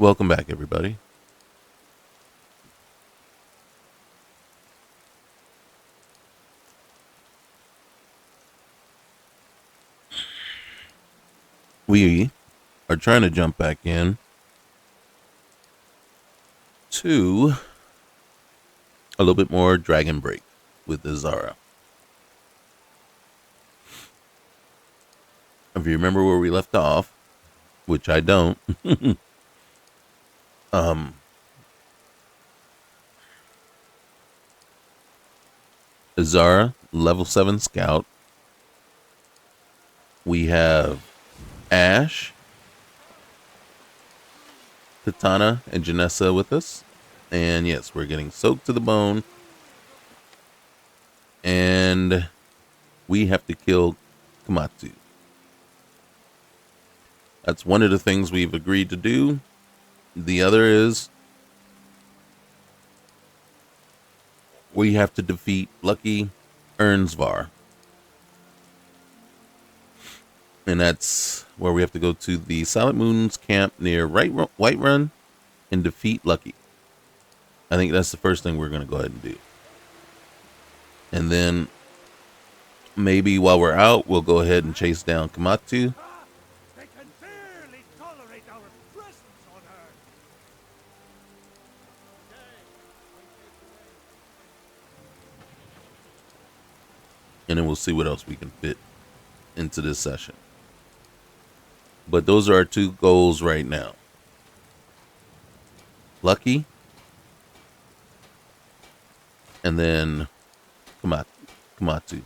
Welcome back, everybody. We are trying to jump back in to a little bit more Dragonbreak with the Zara. If you remember where we left off, which I don't, um, Zara, level 7 scout. We have Ash, Katana, and Janessa with us. And yes, we're getting soaked to the bone. And we have to kill Kamatsu. That's one of the things we've agreed to do. The other is we have to defeat Lucky Ernsvar. And that's where we have to go to the Silent Moon's camp near Whiterun and defeat Lucky. I think that's the first thing we're going to go ahead and do. And then maybe while we're out, we'll go ahead and chase down Kamatsu. They can barely tolerate our presence on Earth. And then we'll see what else we can fit into this session. But those are our two goals right now. Lucky. And then Kamatsu.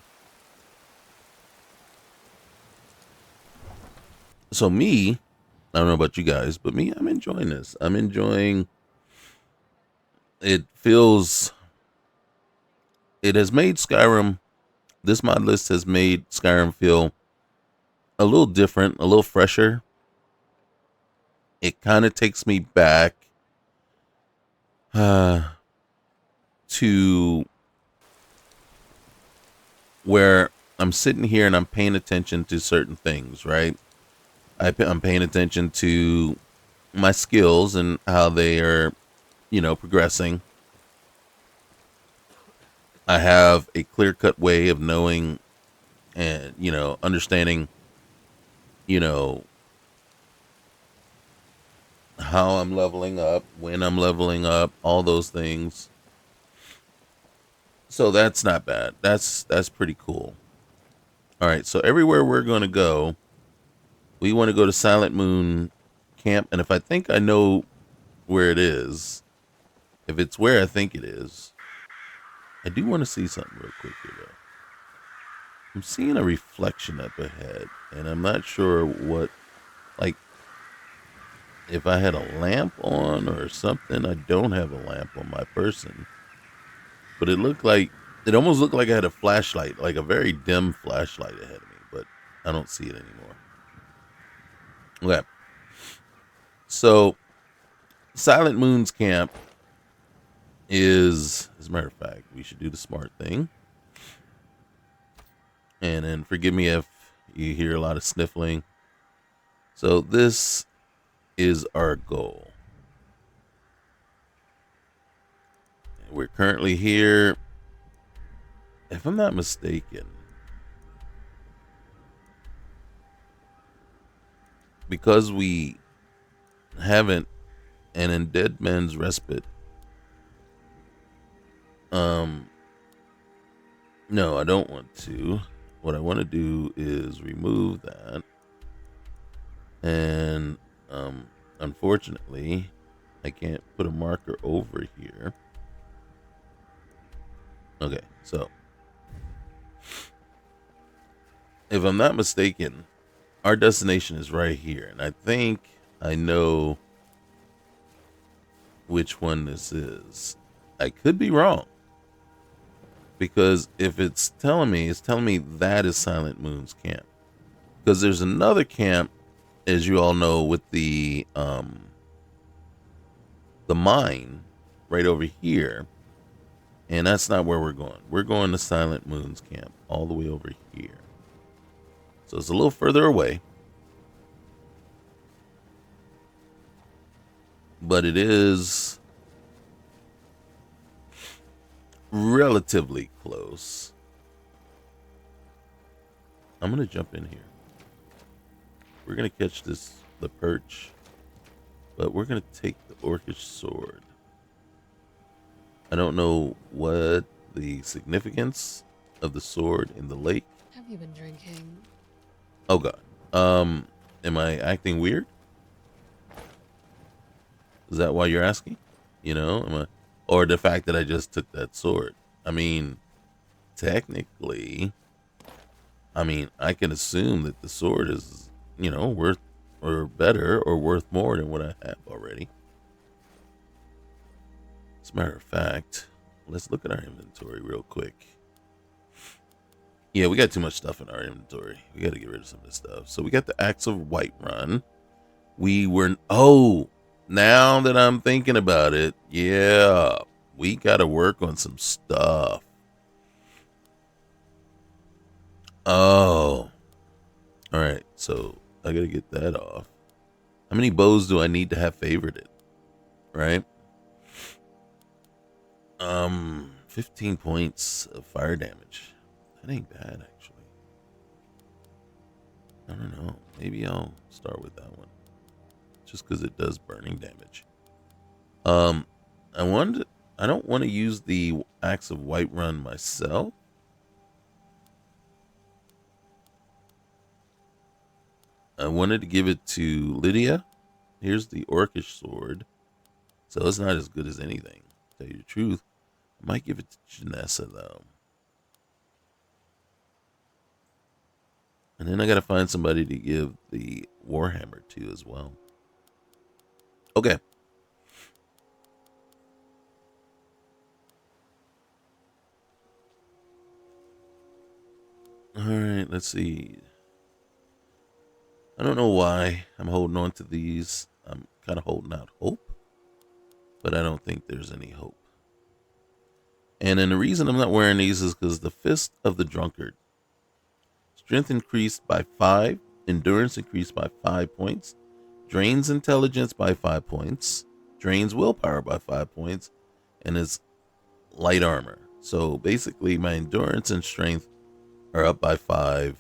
So me, I don't know about you guys, but me, I'm enjoying this. I'm enjoying it. It has made Skyrim, this mod list has made Skyrim feel a little different, a little fresher. It kind of takes me back to where I'm sitting here and I'm paying attention to certain things, right? I'm paying attention to my skills and how they are, progressing. I have a clear-cut way of knowing and, understanding, how I'm leveling up, when I'm leveling up, all those things. So that's not bad. That's pretty cool. All right, so everywhere we're going to go, we want to go to Silent Moon Camp, and if I think I know where it is, if it's where I think it is, I do want to see something real quick here, though. I'm seeing a reflection up ahead, and I'm not sure what, like, if I had a lamp on or something. I don't have a lamp on my person, but it almost looked like I had a flashlight, like a very dim flashlight ahead of me, but I don't see it anymore. Okay. So, Silent Moon's camp is, as a matter of fact, we should do the smart thing. And then forgive me if you hear a lot of sniffling. So, this is our goal. We're currently here, if I'm not mistaken, because we haven't, and in Dead Man's Respite, no, I don't want to. What I want to do is remove that. And, unfortunately, I can't put a marker over here. Okay, so, if I'm not mistaken, our destination is right here. And I think I know which one this is. I could be wrong. Because if it's telling me that is Silent Moon's camp. Because there's another camp, as you all know, with the mine right over here. And that's not where we're going. We're going to Silent Moon's camp all the way over here. So it's a little further away. but it is relatively close. I'm gonna jump in here. We're gonna catch the perch, but we're gonna take the orcish sword. I don't know what the significance of the sword in the lake. Have you been drinking? Oh god. Am I acting weird? Is that why you're asking? You know, or the fact that I just took that sword? I mean, technically, I can assume that the sword is, worth or better or worth more than what I have already. As a matter of fact, let's look at our inventory real quick. Yeah, we got too much stuff in our inventory. We got to get rid of some of this stuff. So we got the Axe of Whiterun. Now that I'm thinking about it, yeah, we got to work on some stuff. Oh, all right. So I got to get that off. How many bows do I need to have favorited? Right? 15 points of fire damage. That ain't bad, actually. I don't know. Maybe I'll start with that one, just because it does burning damage. I don't want to use the Axe of Whiterun myself. I wanted to give it to Lydia. Here's the Orcish sword. So it's not as good as anything, to tell you the truth. I might give it to Janessa, though. And then I got to find somebody to give the Warhammer to as well. Okay. All right, let's see. I don't know why I'm holding on to these. I'm kind of holding out hope, but I don't think there's any hope. And then the reason I'm not wearing these is because the Fist of the Drunkard. Strength increased by 5. Endurance increased by 5 points. Drains intelligence by 5 points. Drains willpower by 5 points. And is light armor. So basically my endurance and strength are up by 5.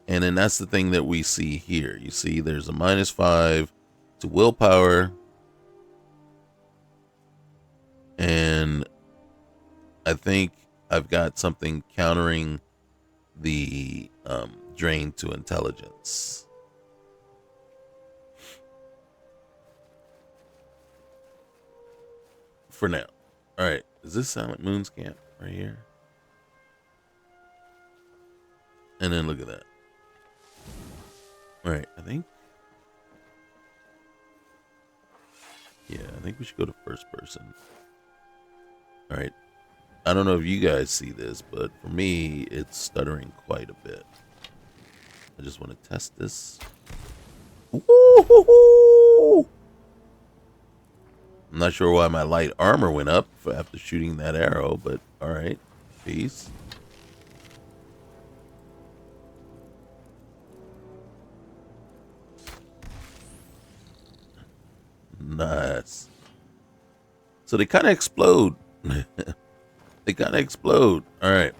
And then that's the thing that we see here. You see there's a -5 to willpower. And I think I've got something countering the drain to intelligence. For now. All right. Is this Silent Moon's camp right here? And then look at that. All right. I think we should go to first person. All right. I don't know if you guys see this, but for me, it's stuttering quite a bit. I just want to test this. Woo-hoo-hoo! I'm not sure why my light armor went up after shooting that arrow, but all right. Peace. Nice. So they kind of explode. They kind of explode. All right.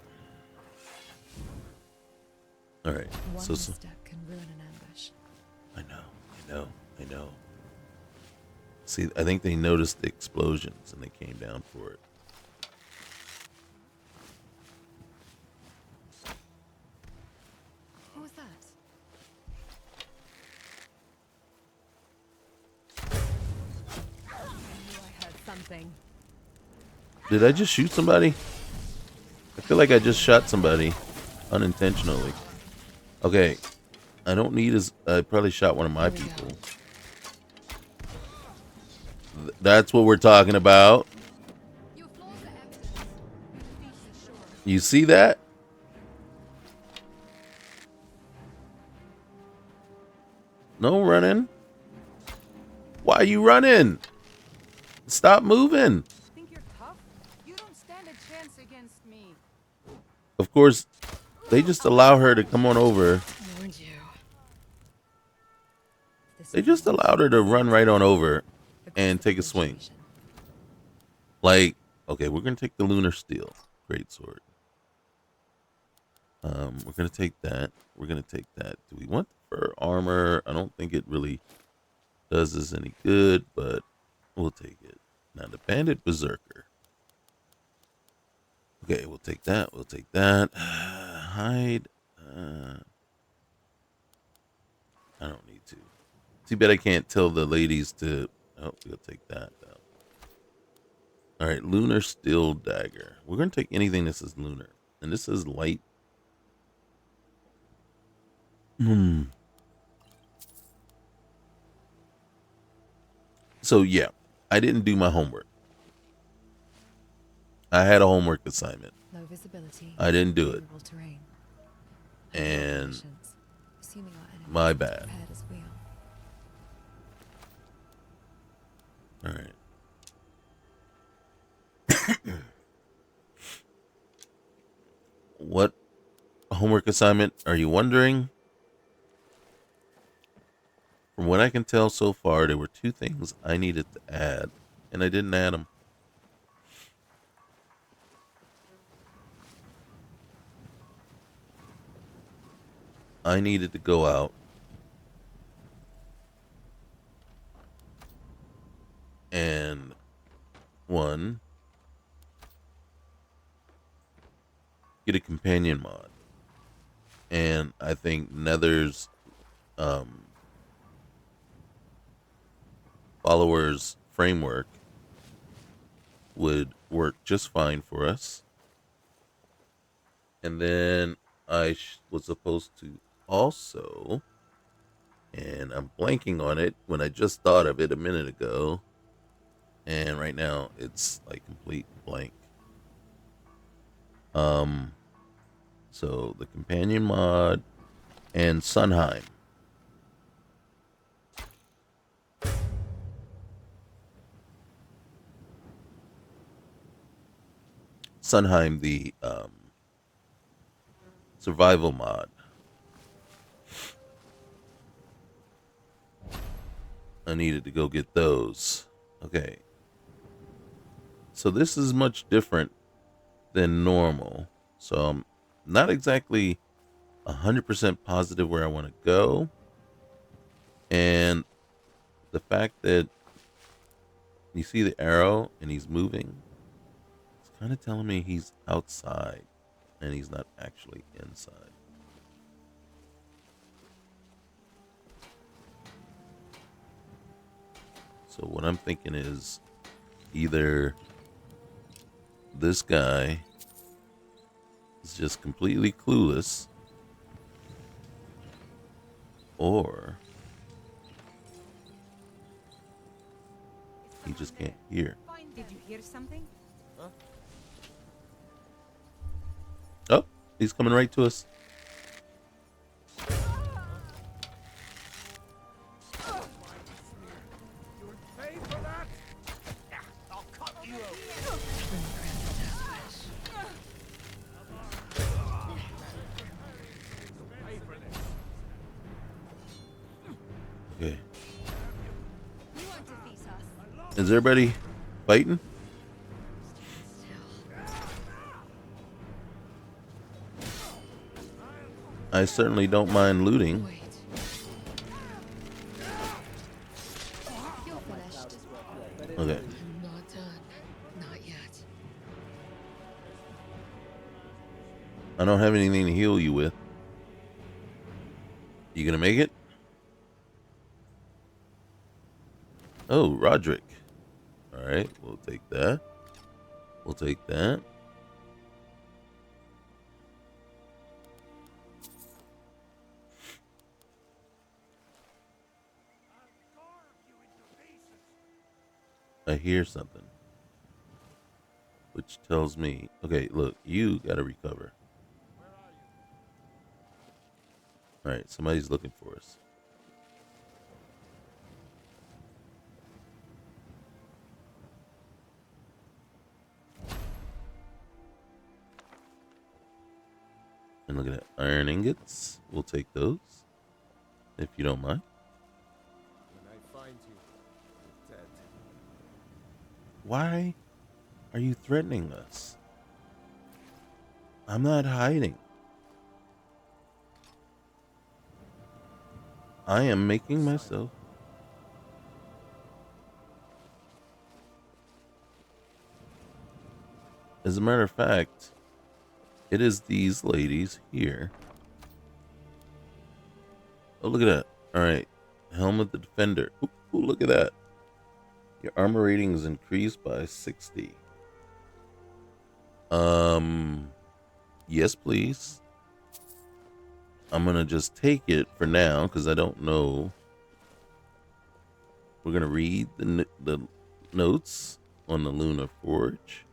All right. One misstep can ruin an ambush. I know. See, I think they noticed the explosions and they came down for it. What was that? I knew I heard something. Did I just shoot somebody? I feel like I just shot somebody unintentionally. Okay. I don't need as... I probably shot one of my people. That's what we're talking about. You see that? No running. Why are you running? Stop moving. Think you're tough? You don't stand a chance against me. Of course, they just allow her to come on over. I warned you. This They is just allowed her to run right on over a and growth take a swing. appreciation. Like, okay, we're gonna take the lunar steel, great sword. We're gonna take that. We're gonna take that. Do we want the fur armor? I don't think it really does us any good, but we'll take it. Now the bandit berserker. Okay, we'll take that. We'll take that. Hide. I don't need to. Too bad I can't tell the ladies to. Oh, we'll take that though. All right, lunar steel dagger. We're gonna take anything that says lunar, and this is light. So yeah, I didn't do my homework. I had a homework assignment. Low visibility. I didn't do it. Favorable terrain. And Operations, assuming our enemies my are bad. prepared as we are. All right. What homework assignment are you wondering? From what I can tell so far, there were two things I needed to add, and I didn't add them. I needed to go out and one, get a companion mod. And I think Nether's followers framework would work just fine for us. And then I was supposed to also, and I'm blanking on it when I just thought of it a minute ago, and right now it's like complete blank. So the companion mod and Sunheim. Sunheim, the survival mod. I needed to go get those. Okay. So this is much different than normal. So I'm not exactly 100% positive where I want to go. And the fact that you see the arrow and he's moving, it's kind of telling me he's outside and he's not actually inside. So what I'm thinking is either this guy is just completely clueless, or he just can't hear. Did you hear something? Oh, he's coming right to us. You would pay for that? I'll cut you open. Pay for this. Okay. You want to beat us? Is everybody fighting? I certainly don't mind looting. Wait. You're finished. Okay. I'm not done. Not yet. I don't have anything to heal you with. You gonna make it? Oh, Roderick. All right, we'll take that. We'll take that. I hear something, which tells me, okay, look, you gotta recover. All right, somebody's looking for us. And look at that, iron ingots. We'll take those, if you don't mind. Why are you threatening us? I'm not hiding. I am making myself. As a matter of fact, it is these ladies here. Oh, look at that. All right. Helm of the Defender. Ooh, look at that. Your armor rating is increased by 60. Yes, please. I'm going to just take it for now because I don't know. We're going to read the notes on the Lunar Forge.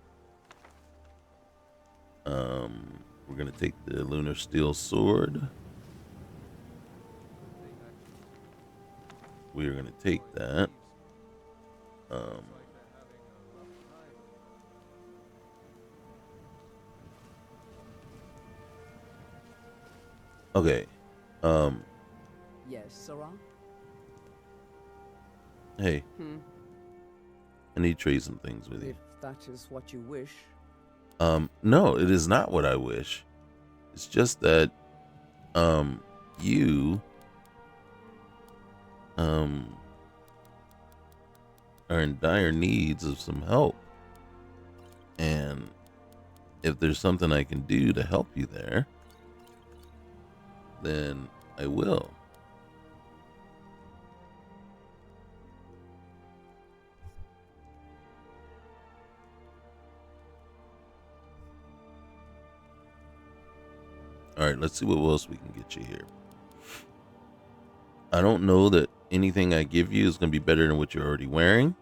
We're going to take the Lunar Steel Sword. We are going to take that. Okay. Yes, Sarah? Hey. I need to trade some things with you. If that is what you wish. No, it is not what I wish. It's just that, you, are in dire needs of some help. And if there's something I can do to help you there, then I will. All right, let's see what else we can get you here. I don't know that anything I give you is going to be better than what you're already wearing.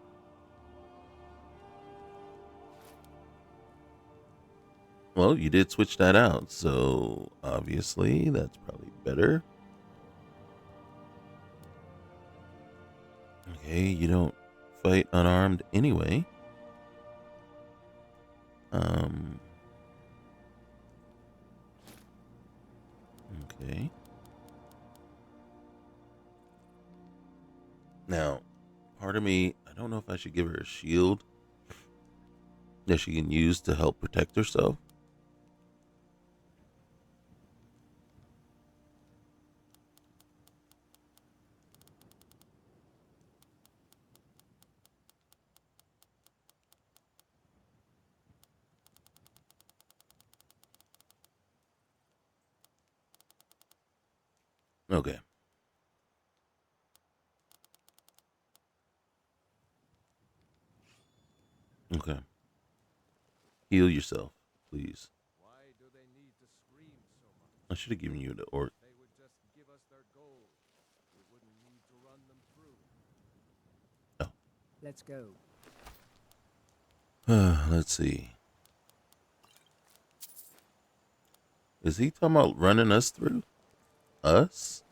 Well, you did switch that out, so obviously that's probably better. Okay, you don't fight unarmed anyway. Okay. Now, part of me, I don't know if I should give her a shield that she can use to help protect herself. Okay. Okay. Heal yourself, please. Why do they need to scream so much? I should have given you the orc. They would just give us their gold. We wouldn't need to run them through. Oh. Let's go. Let's see. Is he talking about running us through? Us?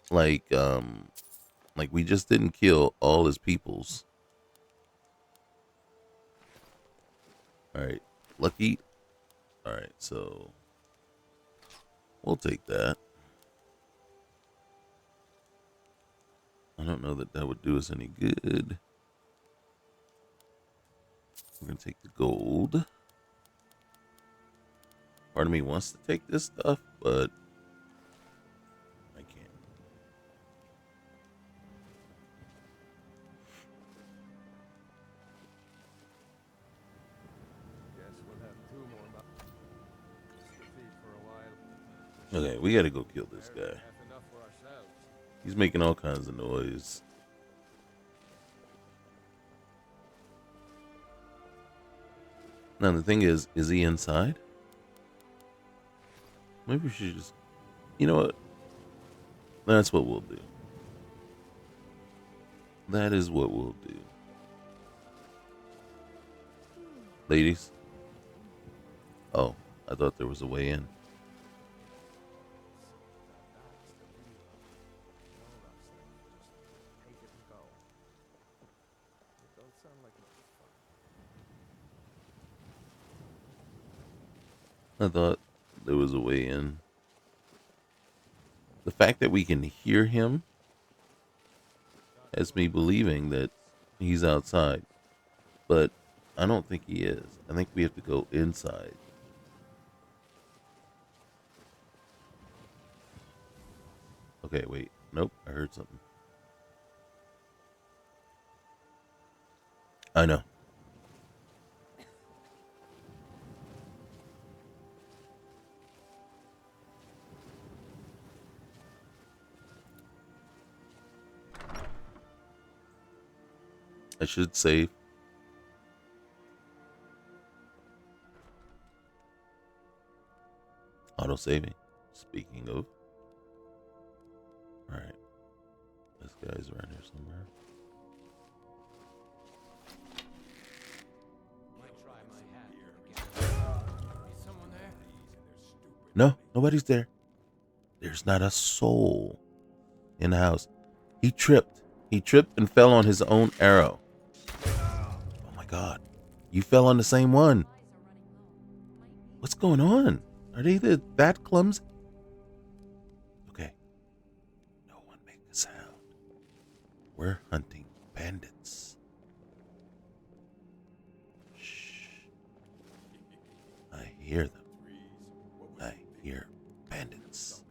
Like we just didn't kill all his peoples. Alright. Lucky. Alright, so we'll take that. I don't know that that would do us any good. We're going to take the gold. Part of me wants to take this stuff, but I can't. Guess we'll have 2 more months to feed for a while. Okay, we got to go kill this guy. Have enough for ourselves. He's making all kinds of noise. Now the thing is he inside? Maybe we should just, you know what? That's what we'll do. That is what we'll do. Ladies? Oh, I thought there was a way in. Take it and go. It don't sound like much fun. I thought there was a way in. The fact that we can hear him has me believing that he's outside. but I don't think he is. I think we have to go inside. Okay, wait. Nope, I heard something. I know. I should save. Auto saving. Speaking of. Alright. This guy's around here somewhere. Might try my hat again. Is someone there? No, nobody's there. There's not a soul in the house. He tripped. He tripped and fell on his own arrow. Oh my god. You fell on the same one. What's going on? Are they that clumsy? Okay. No one make a sound. We're hunting bandits. Shh. I hear them. I hear bandits.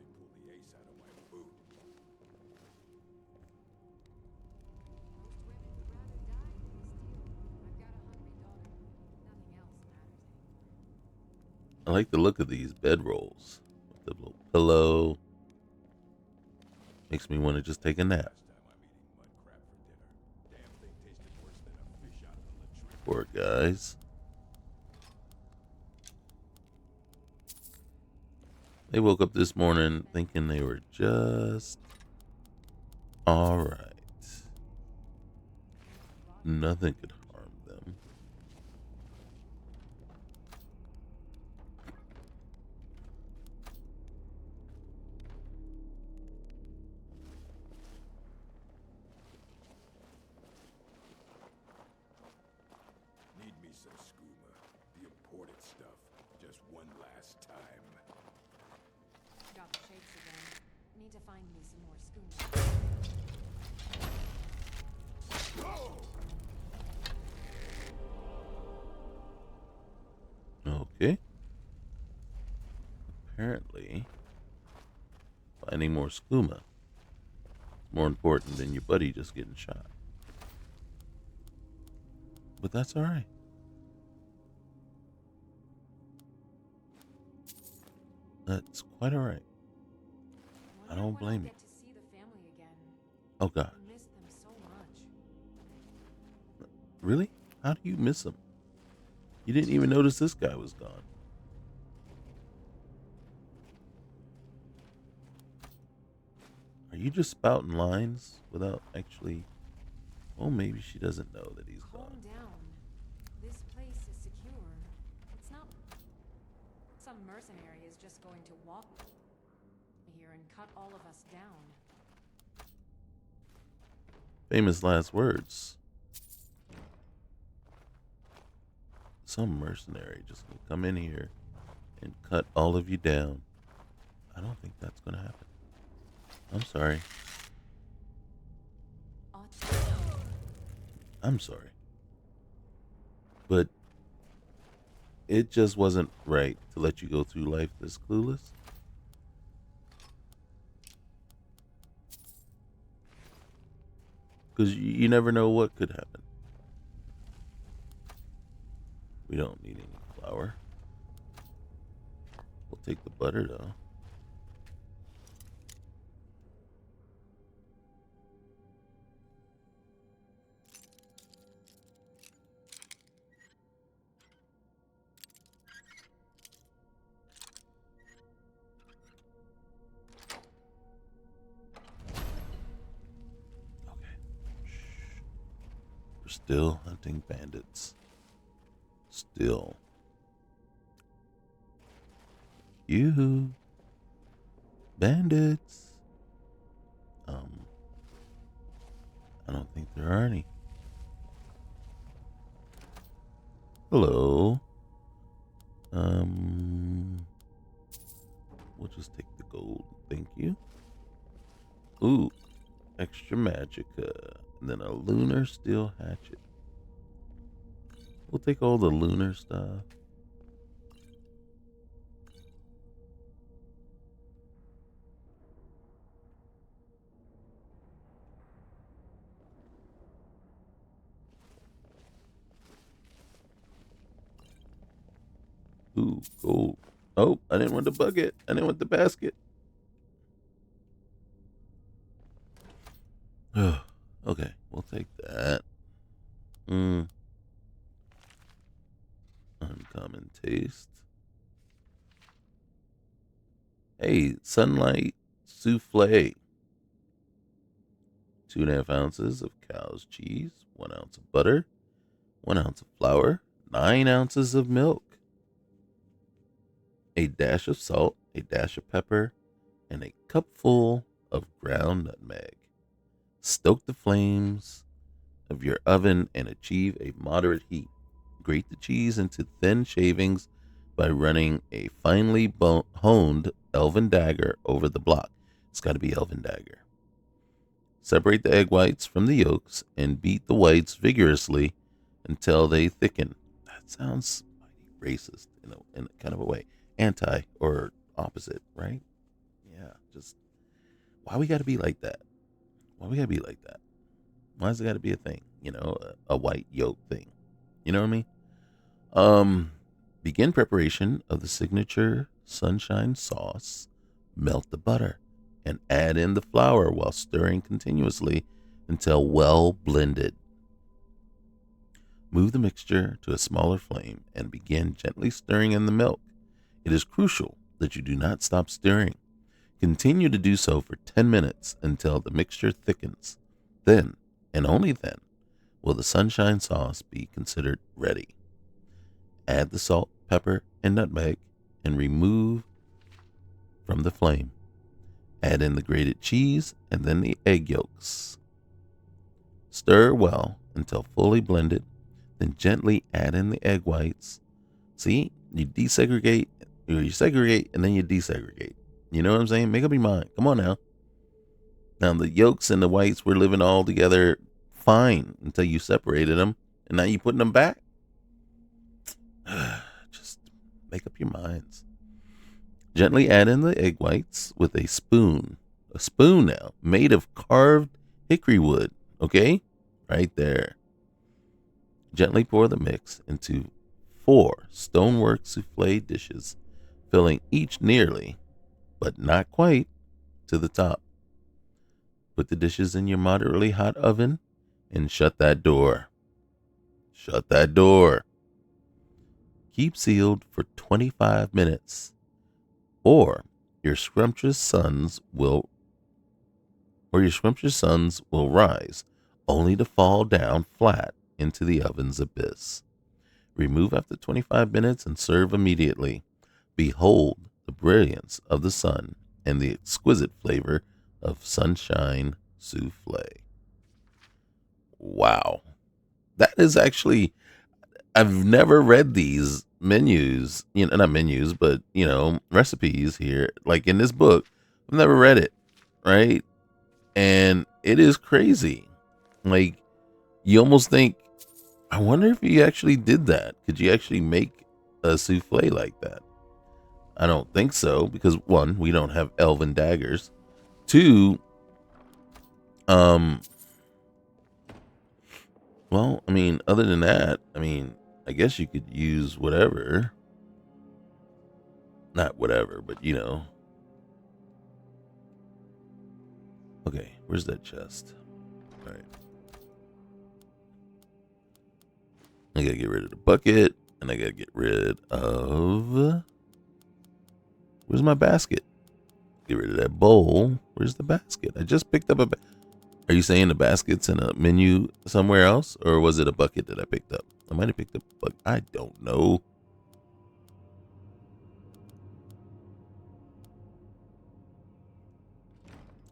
I like the look of these bedrolls. With the little pillow. Makes me want to just take a nap. Poor guys. They woke up this morning thinking they were just alright. Nothing could harm them. Need me some scuba. The imported stuff. Just one last time. Got the shakes again. Need to find me some more schooners. Okay. Apparently, finding more skooma is more important than your buddy just getting shot. But that's alright. That's quite alright. I don't blame you. Get to see the family again. Oh god. I miss them so much. Really? How do you miss him? You didn't even notice this guy was gone. Are you just spouting lines without actually... Oh, maybe she doesn't know that he's Calm gone. down. This place is secure. It's not some mercenary is just going to walk here and cut all of us down. Famous last words. Some mercenary just gonna come in here and cut all of you down. I don't think that's gonna happen. I'm sorry. I'm sorry. But it just wasn't right to let you go through life this clueless. Because you never know what could happen. We don't need any flour. We'll take the butter though. We're still hunting bandits. Still. You bandits. I don't think there are any. Hello. We'll just take the gold. Thank you. Ooh, extra magicka. And then a lunar steel hatchet. We'll take all the lunar stuff. Ooh, gold. Oh, I didn't want the bucket. I didn't want the basket. Okay, we'll take that. Uncommon taste. Hey, sunlight souffle. 2.5 ounces of cow's cheese, 1 ounce of butter, 1 ounce of flour, 9 ounces of milk, a dash of salt, a dash of pepper, and a cupful of ground nutmeg. Stoke the flames of your oven and achieve a moderate heat. Grate the cheese into thin shavings by running a finely honed elven dagger over the block. It's got to be elven dagger. Separate the egg whites from the yolks and beat the whites vigorously until they thicken. That sounds mighty racist in a kind of a way. Anti or opposite, right? Yeah, just why we got to be like that? Why we got to be like that? Why's it got to be a thing? You know, a white yolk thing. You know what I mean? Begin preparation of the signature sunshine sauce. Melt the butter and add in the flour while stirring continuously until well blended. Move the mixture to a smaller flame and begin gently stirring in the milk. It is crucial that you do not stop stirring. Continue to do so for 10 minutes until the mixture thickens. Then, and only then, will the sunshine sauce be considered ready. Add the salt, pepper, and nutmeg and remove from the flame. Add in the grated cheese and then the egg yolks. Stir well until fully blended, then gently add in the egg whites. See, you segregate, and then you desegregate. You know what I'm saying? Make up your mind. Come on now. Now the yolks and the whites were living all together fine until you separated them, and now you're putting them back. Just make up your minds. Gently add in the egg whites with a spoon. A spoon now, made of carved hickory wood. Okay? Right there. Gently pour the mix into 4 stonework souffle dishes, filling each nearly, but not quite, to the top. Put the dishes in your moderately hot oven and shut that door. Shut that door. Keep sealed for 25 minutes. Or your scrumptious sons will rise, only to fall down flat into the oven's abyss. Remove after 25 minutes and serve immediately. Behold the brilliance of the sun and the exquisite flavor of sunshine souffle. Wow. That is actually, I've never read these menus, not menus, but, recipes here, like in this book. I've never read it, right? And it is crazy. Like, you almost think, I wonder if you actually did that. Could you actually make a souffle like that? I don't think so, because 1, we don't have elven daggers. 2, well, I mean, other than that, I guess you could use whatever. Not whatever, but Okay, where's that chest? All right. I gotta get rid of the bucket, and I gotta get rid of... Where's my basket? Get rid of that bowl. Where's the basket? I just picked up a... Are you saying the basket's in a menu somewhere else? Or was it a bucket that I picked up? I might have picked up a bucket. I don't know.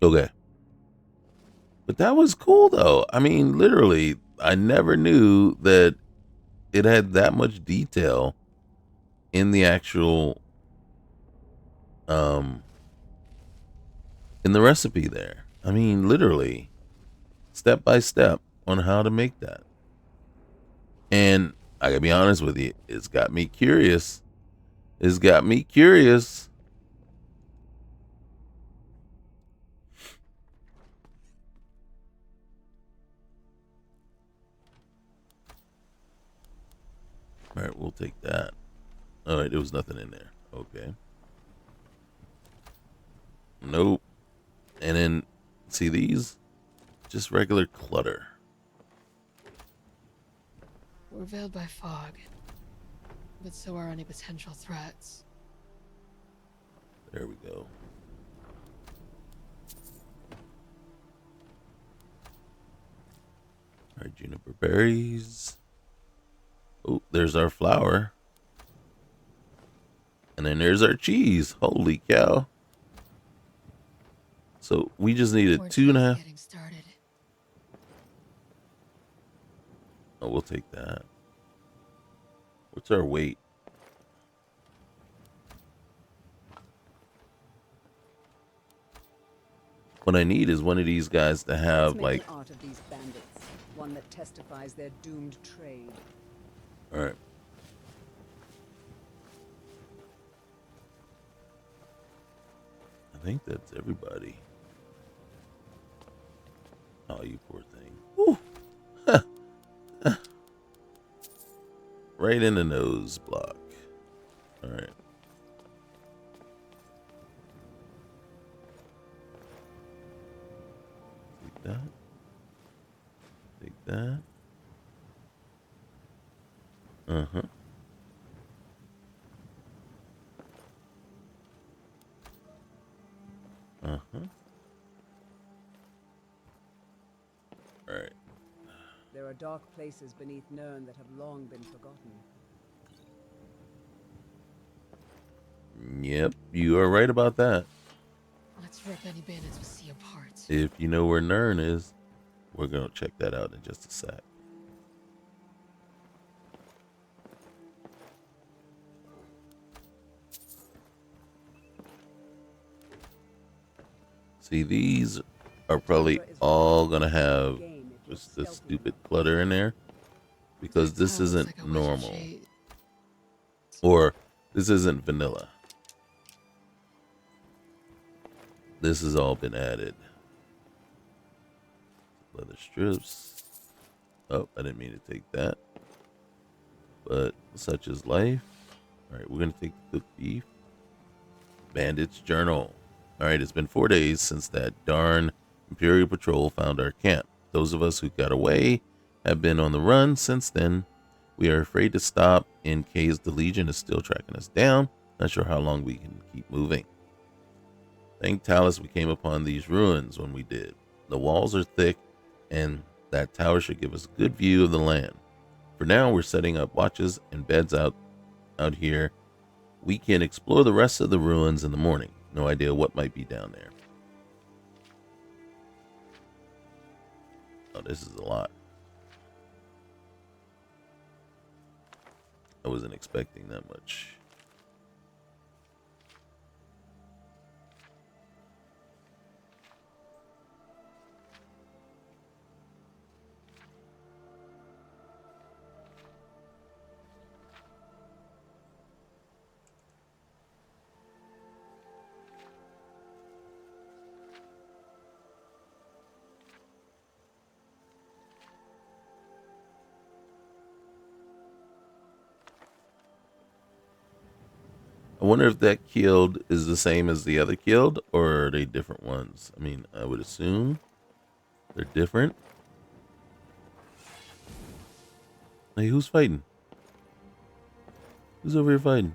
Okay. But that was cool, though. Literally, I never knew that it had that much detail in the actual... in the recipe there. Literally, step by step on how to make that. And I gotta be honest with you. It's got me curious. It's got me curious. All right, we'll take that. All right, there was nothing in there. Okay. Nope. And then, see these? Just regular clutter. We're veiled by fog, but so are any potential threats. There we go. All right, juniper berries. Oh, there's our flour. And then there's our cheese. Holy cow. So we just needed We're 2.5. getting started. Oh, we'll take that. What's our weight? What I need is one of these guys to have Let's make like. an art of these bandits, one that testifies their doomed trade. All right. I think that's everybody. Oh, you poor thing. Woo. Right in the nose block. All right. Take that. Take that. Uh-huh. Uh-huh. All right. There are dark places beneath Nirn that have long been forgotten. Yep, you are right about that. Let's rip any bandits we see apart. If you know where Nern is, we're going to check that out in just a sec. See, these are probably all going to have just this stupid clutter in there because this That looks isn't like a witch normal shade. or this isn't vanilla. This has all been added. Leather strips. Oh, I didn't mean to take that. But such is life. All right, we're going to take the cooked beef. Bandit's journal. All right, it's been 4 days since that darn Imperial Patrol found our camp. Those of us who got away have been on the run since then. We are afraid to stop in case the Legion is still tracking us down. Not sure how long we can keep moving. Thank Talus we came upon these ruins when we did. The walls are thick, and that tower should give us a good view of the land. For now, we're setting up watches and beds out here. We can explore the rest of the ruins in the morning. No idea what might be down there. Oh, this is a lot. I wasn't expecting that much. I wonder if that killed is the same as the other killed, or are they different ones? I mean, I would assume they're different. Hey, who's fighting? Who's over here fighting?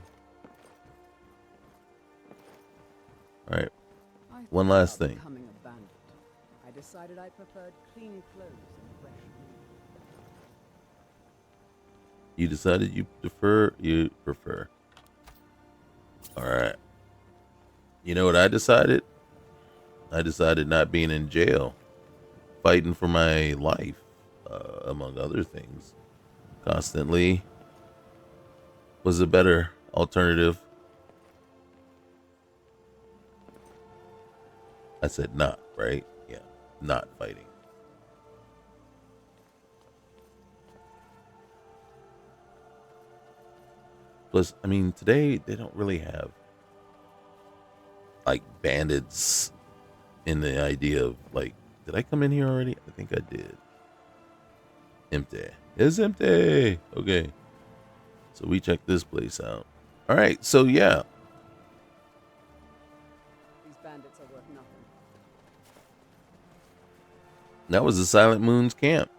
All right, I one thought last about thing. becoming a bandit. I decided I preferred clean clothes and fresh food. You decided you prefer. All right. You know what I decided? I decided not being in jail, fighting for my life, among other things, constantly was a better alternative. I said not, right? Yeah, not fighting. Plus, I mean, today they don't really have like bandits in the idea of like, did I come in here already? I think I did. Empty. It's empty. Okay. So we check this place out. All right. So yeah, These bandits are worth nothing. that was the Silent Moon's camp.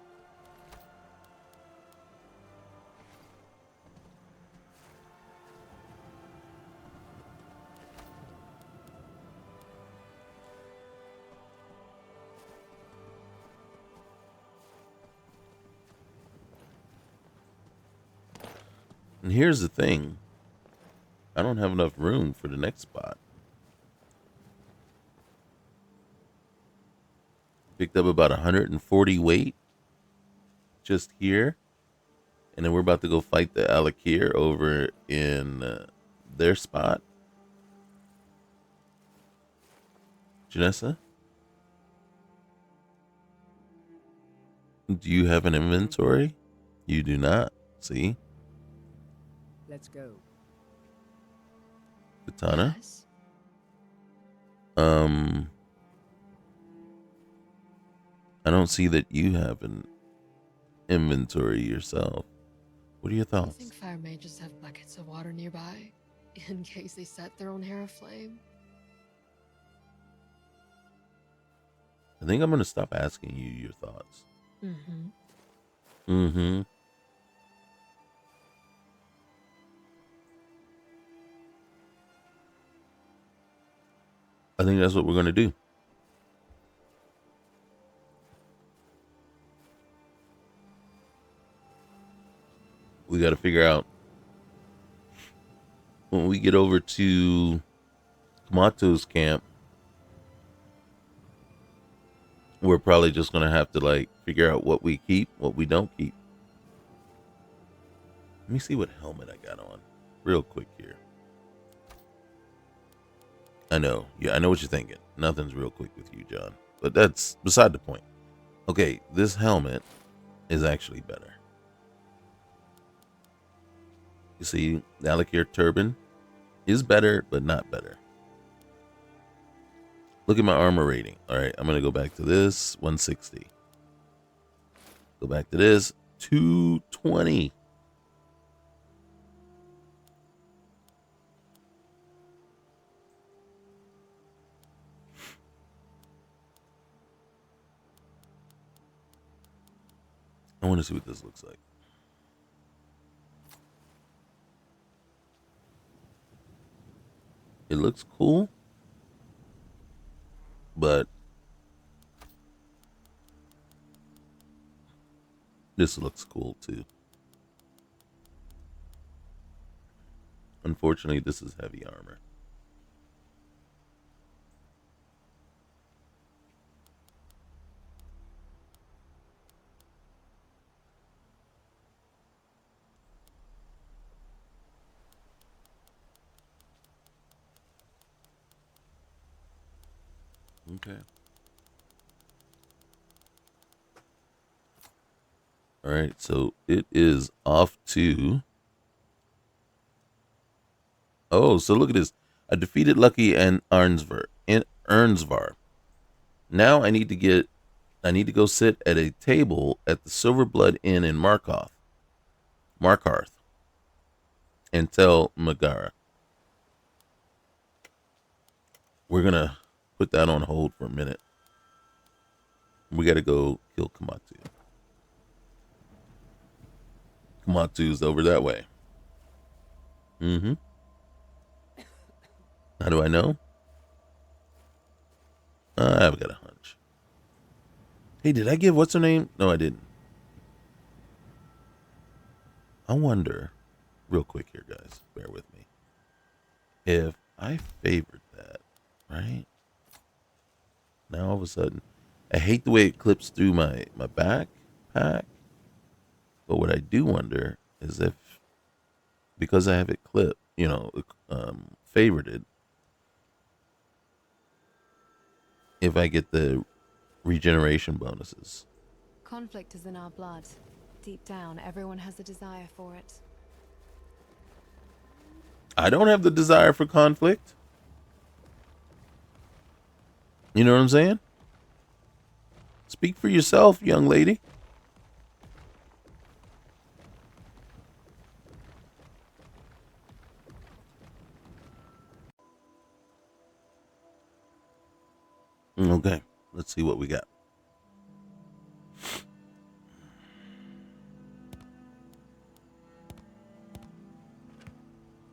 And here's the thing. I don't have enough room for the next spot. Picked up about 140 weight just here. And then we're about to go fight the Alakir over in their spot. Janessa? Do you have an inventory? You do not. See? Let's go. Katana? Yes. I don't see that you have an inventory yourself. What are your I thoughts? think fire mages have buckets of water nearby, in case they set their own hair aflame. I think I'm gonna stop asking you your thoughts. Mm-hmm. Mm-hmm. I think that's what we're gonna do. We got to figure out when we get over to Kamato's camp. We're probably just gonna have to like figure out what we keep, what we don't keep. Let me see what helmet I got on, real quick here. I know, yeah, I know what you're thinking. Nothing's real quick with you, John, but that's beside the point. Okay, this helmet is actually better. You see, the Alakir turban is better, but not better. Look at my armor rating. All right, I'm gonna go back to this 160. Go back to this 220. I want to see what this looks like. It looks cool, but this looks cool too. Unfortunately, this is heavy armor. Okay. All right, so it is off to. Oh, so look at this. I defeated Lucky and Ernsvar. Now I need to go sit at a table at the Silver Blood Inn in Markarth, and tell Megara. We're gonna put that on hold for a minute. We gotta go kill Kamatu. Kamatu's over that way. Mm-hmm. How do I know? I've got a hunch. Hey, did I give what's her name? No, I didn't. I wonder, real quick here, guys, bear with me. If I favored that, right? Now all of a sudden, I hate the way it clips through my backpack. But what I do wonder is if, because I have it clipped, favorited, if I get the regeneration bonuses. Conflict is in our blood. Deep down, everyone has a desire for it. I don't have the desire for conflict. You know what I'm saying? Speak for yourself, young lady. Okay, let's see what we got.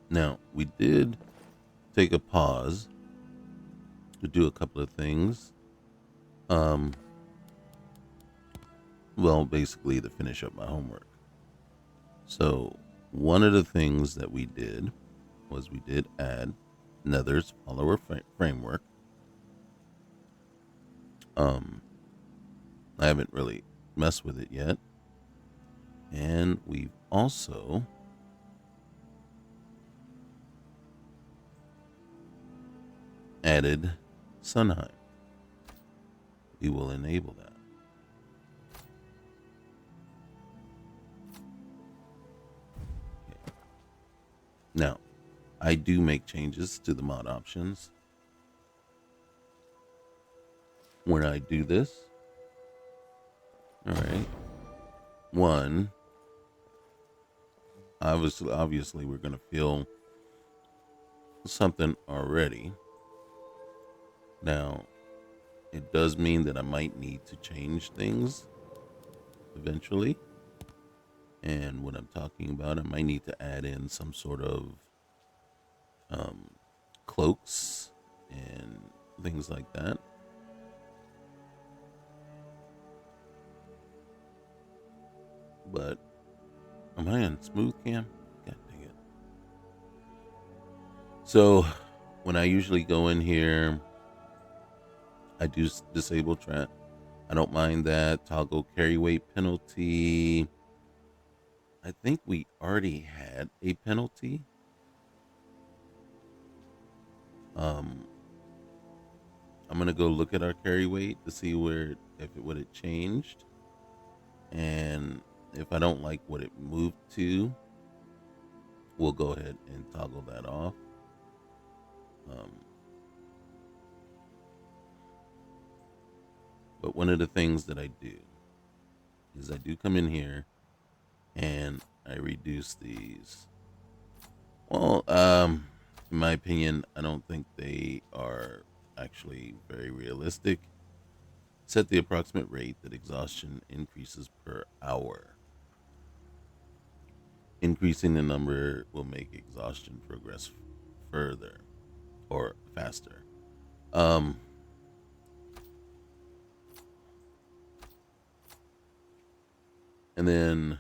Now, we did take a pause to do a couple of things. Well, basically to finish up my homework. So, one of the things that we did was we did add Nether's follower framework. I haven't really messed with it yet. And we've also added Sunheim. We will enable that. Okay. Now, I do make changes to the mod options when I do this. All right. One, obviously we're going to feel something already. Now, it does mean that I might need to change things eventually. And what I'm talking about, I might need to add in some sort of cloaks and things like that. But am I on smooth cam? God dang it. So when I usually go in here, I do disable chat. I don't mind that. Toggle carry weight penalty. I think we already had a penalty. I'm gonna go look at our carry weight to see what it changed, and if I don't like what it moved to, we'll go ahead and toggle that off. But one of the things that I do is I do come in here and I reduce these. Well, in my opinion, I don't think they are actually very realistic. Set the approximate rate that exhaustion increases per hour. Increasing the number will make exhaustion progress further or faster. And then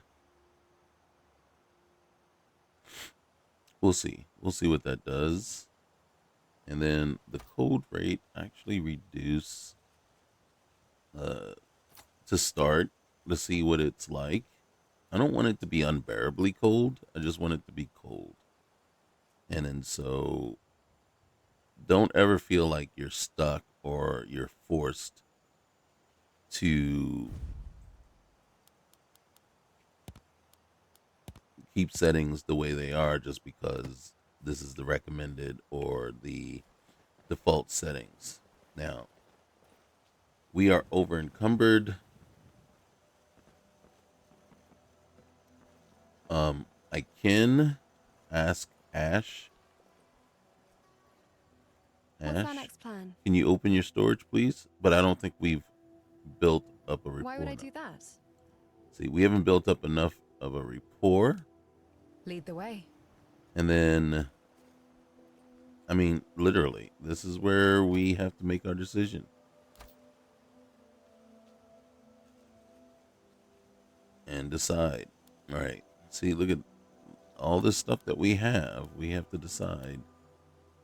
we'll see. We'll see what that does. And then the cold rate actually reduce to start to see what it's like. I don't want it to be unbearably cold. I just want it to be cold. And then so don't ever feel like you're stuck or you're forced to keep settings the way they are just because this is the recommended or the default settings. Now, we are over encumbered. I can ask Ash. What's our next plan? Can you open your storage, please? But I don't think we've built up a rapport. Why would I do that? See, we haven't built up enough of a rapport. Lead the way. And then, I mean, literally, this is where we have to make our decision. And decide. All right. See, look at all this stuff that we have. We have to decide,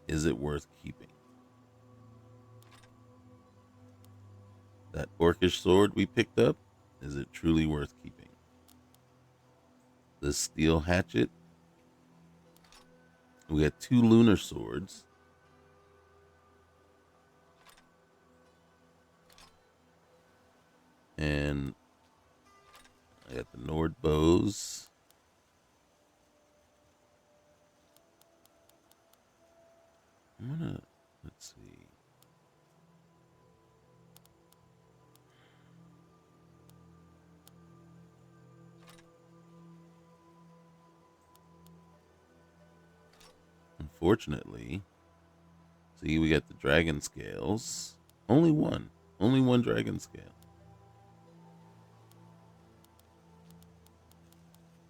is it worth keeping? That orcish sword we picked up, is it truly worth keeping? The steel hatchet. We got 2 lunar swords. And I got the Nord bows. let's see. Unfortunately, see, we got the dragon scales. Only one dragon scale.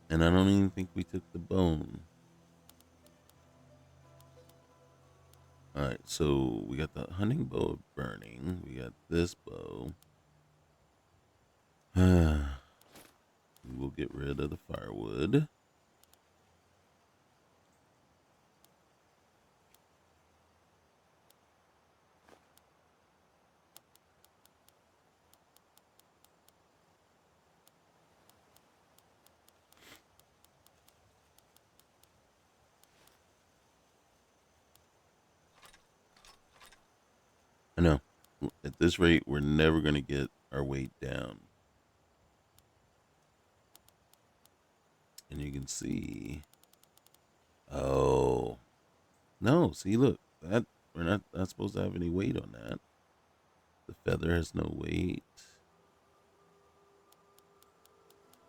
And I don't even think we took the bone. Alright, so we got the hunting bow burning. We got this bow. We will get rid of the firewood. I know. At this rate, we're never going to get our weight down. And you can see. Oh. No, see, look. That we're not supposed to have any weight on that. The feather has no weight.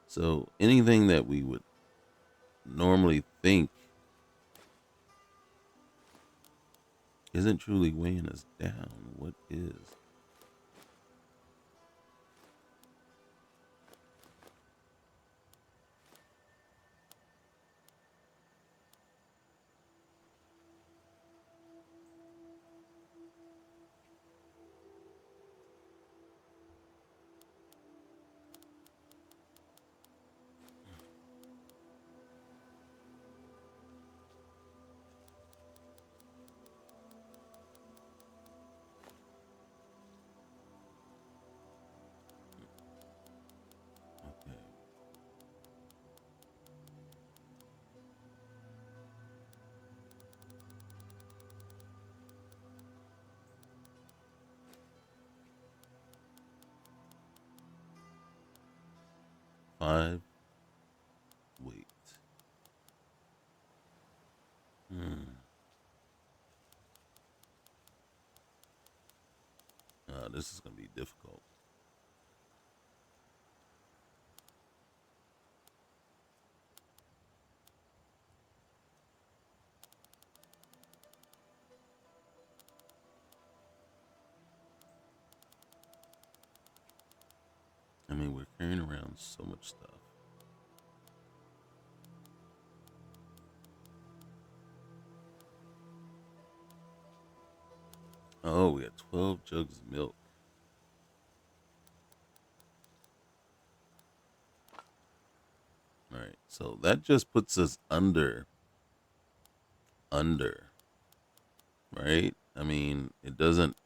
So anything that we would normally think isn't truly weighing us down. What is? Okay. Five. Wait. This is going to be difficult. I mean, we're carrying around so much stuff. Oh, we got 12 jugs of milk. All right, so that just puts us under, right? I mean, it doesn't.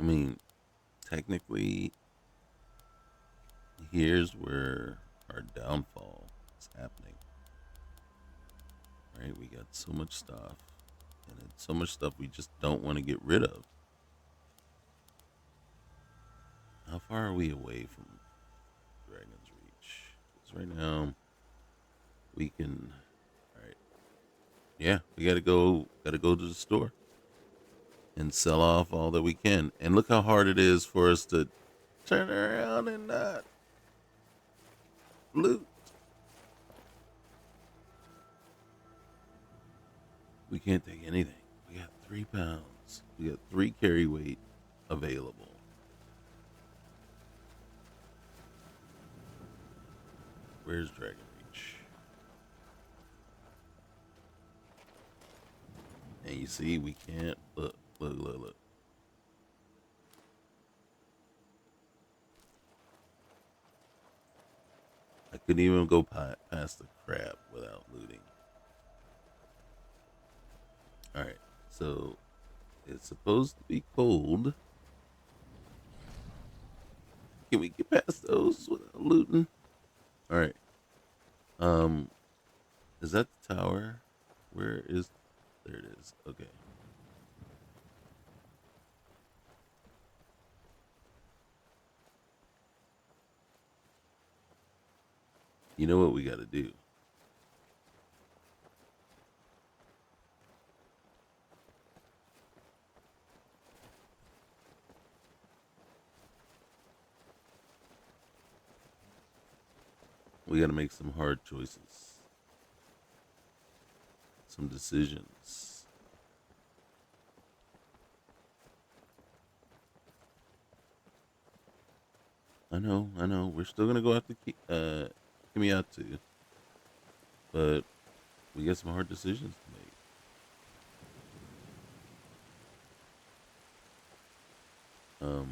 I mean, technically, here's where our downfall is happening. Right? We got so much stuff, and it's so much stuff we just don't want to get rid of. How far are we away from Dragon's Reach? Because right now, we can. All right. Yeah, we gotta go. Gotta go to the store and sell off all that we can. And look how hard it is for us to turn around and not loot. We can't take anything. We got 3 pounds. We got 3 carry weight available. Where's Dragon Reach? And you see, we can't look. I couldn't even go past the crab without looting. All right, so it's supposed to be cold. Can we get past those without looting? All right. Um, is that the tower? Where is? There it is. Okay. You know what we got to do? We got to make some hard choices, some decisions. I know. We're still gonna go after Kimiyatsu, but we got some hard decisions to make. Um,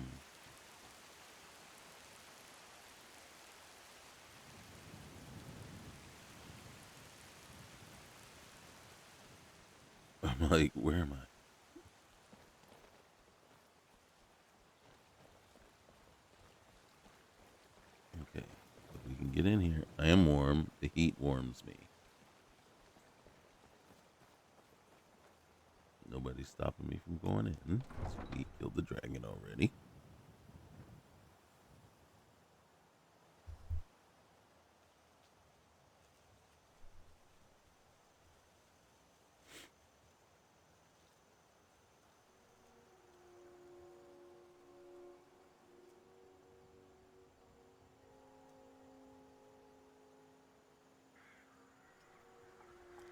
I'm like, where am I? Okay, if we can get in here. I am warm. The heat warms me. Nobody's stopping me from going in. So we killed the dragon already.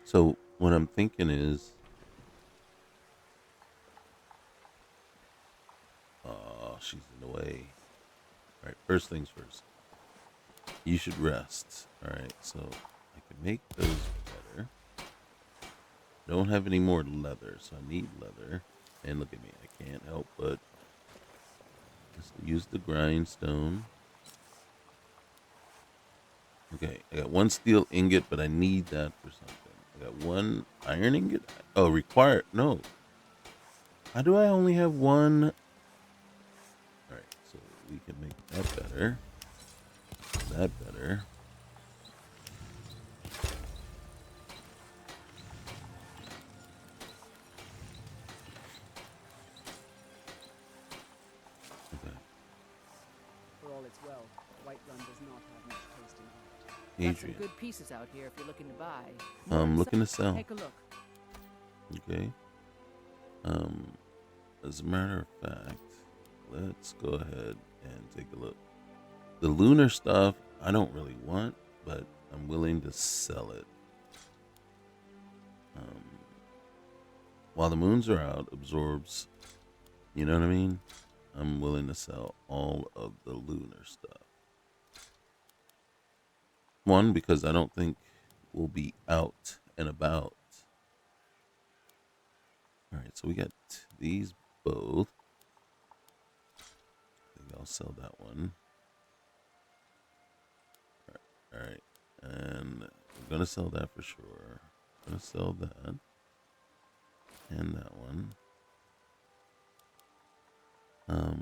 So what I'm thinking is, oh, she's in the way. All right, first things first. You should rest. All right, so I can make those better. Don't have any more leather, so I need leather. And look at me, I can't help but just use the grindstone. Okay, I got one steel ingot, but I need that for something. I got one iron ingot. Oh, required. No. How do I only have one? All right, so we can make that better. That better. Okay. For all its wealth, Whiterun does not have much taste in art. Got some Adrian. good pieces out here if you're looking to buy. I'm looking to sell. Take a look. Okay. As a matter of fact, let's go ahead and take a look. The lunar stuff, I don't really want, but I'm willing to sell it. While the moons are out, absorbs, you know what I mean? I'm willing to sell all of the lunar stuff. One, because I don't think we'll be out and about. All right, so we got these both. I think I'll sell that one. All right, and I'm gonna sell that for sure. I'm gonna sell that and that one. I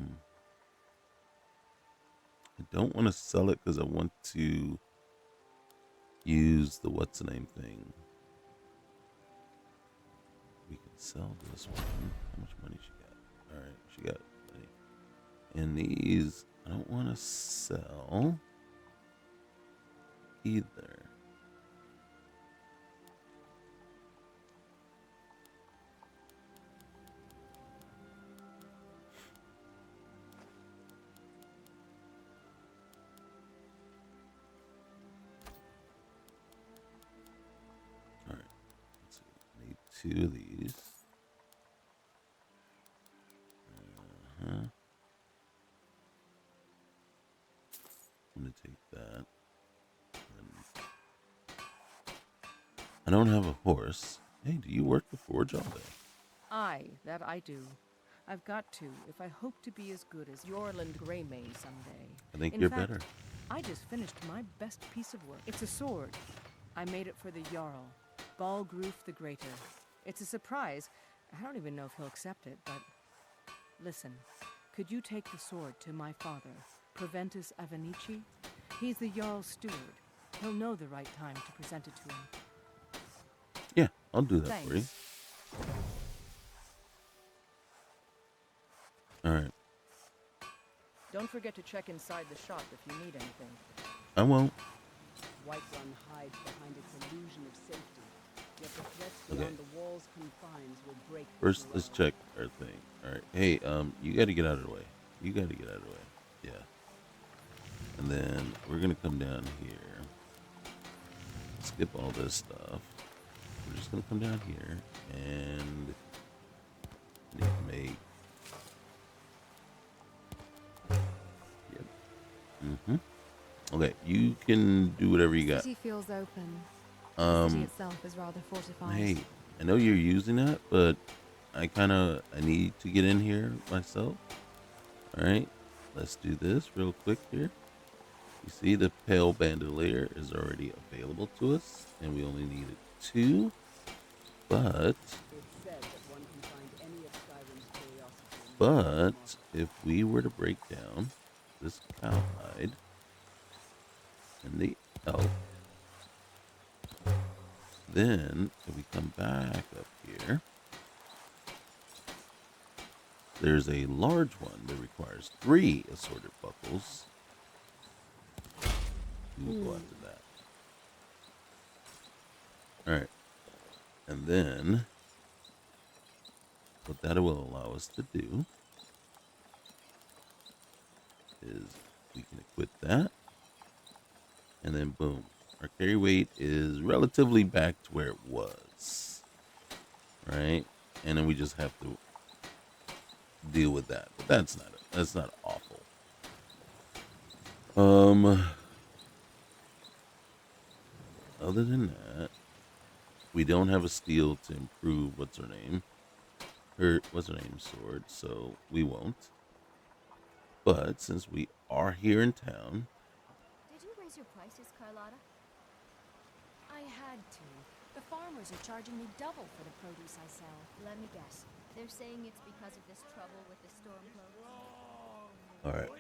don't want to sell it because I want to use the what's the name thing. We can sell this one. How much money she got? All right, she got money. And these, I don't want to sell either. All right, let's see. I need two of these. I'm gonna take that. And I don't have a horse. Hey, do you work the forge all day? Aye, that I do. I've got to, if I hope to be as good as Yorland Greymane someday. I think In you're fact, better. I just finished my best piece of work. It's a sword. I made it for the Jarl, Balgroof the Greater. It's a surprise. I don't even know if he'll accept it, but... Listen, could you take the sword to my father, Proventus Avenici? He's the Jarl's steward. He'll know the right time to present it to him. Yeah, I'll do that for you. Thanks. All right. Don't forget to check inside the shop if you need anything. I won't. Whiterun hides behind its illusion of safety. Yet the threats Okay. beyond the wall's confines will break First, the let's morale. check our thing. All right. Hey, you got to get out of the way. You got to get out of the way. Yeah. And then we're gonna come down here. Skip all this stuff. We're just gonna come down here and need to make. Yep. Mm-hmm. Okay, you can do whatever you The got. city feels open. The city itself is rather fortified. Hey, I know you're using that, but I need to get in here myself. All right, let's do this real quick here. You see the pale bandolier is already available to us, and we only needed 2. But It's said that one can find any of Skyrim's curiosities. if we were to break down this cowhide and the elk, then if we come back up here, there's a large one that requires 3 assorted buckles. We'll go after that. Alright. And then what that will allow us to do is we can equip that. And then boom. Our carry weight is relatively back to where it was. Right? And then we just have to deal with that. But that's not awful. Other than that, we don't have a steel to improve what's her name sword, so we won't. But since we are here in town, Did you raise your prices, Carlotta? I had to. The farmers are charging me double for the produce I sell. Let me guess. They're saying it's because of this trouble with the storm clothes. all right,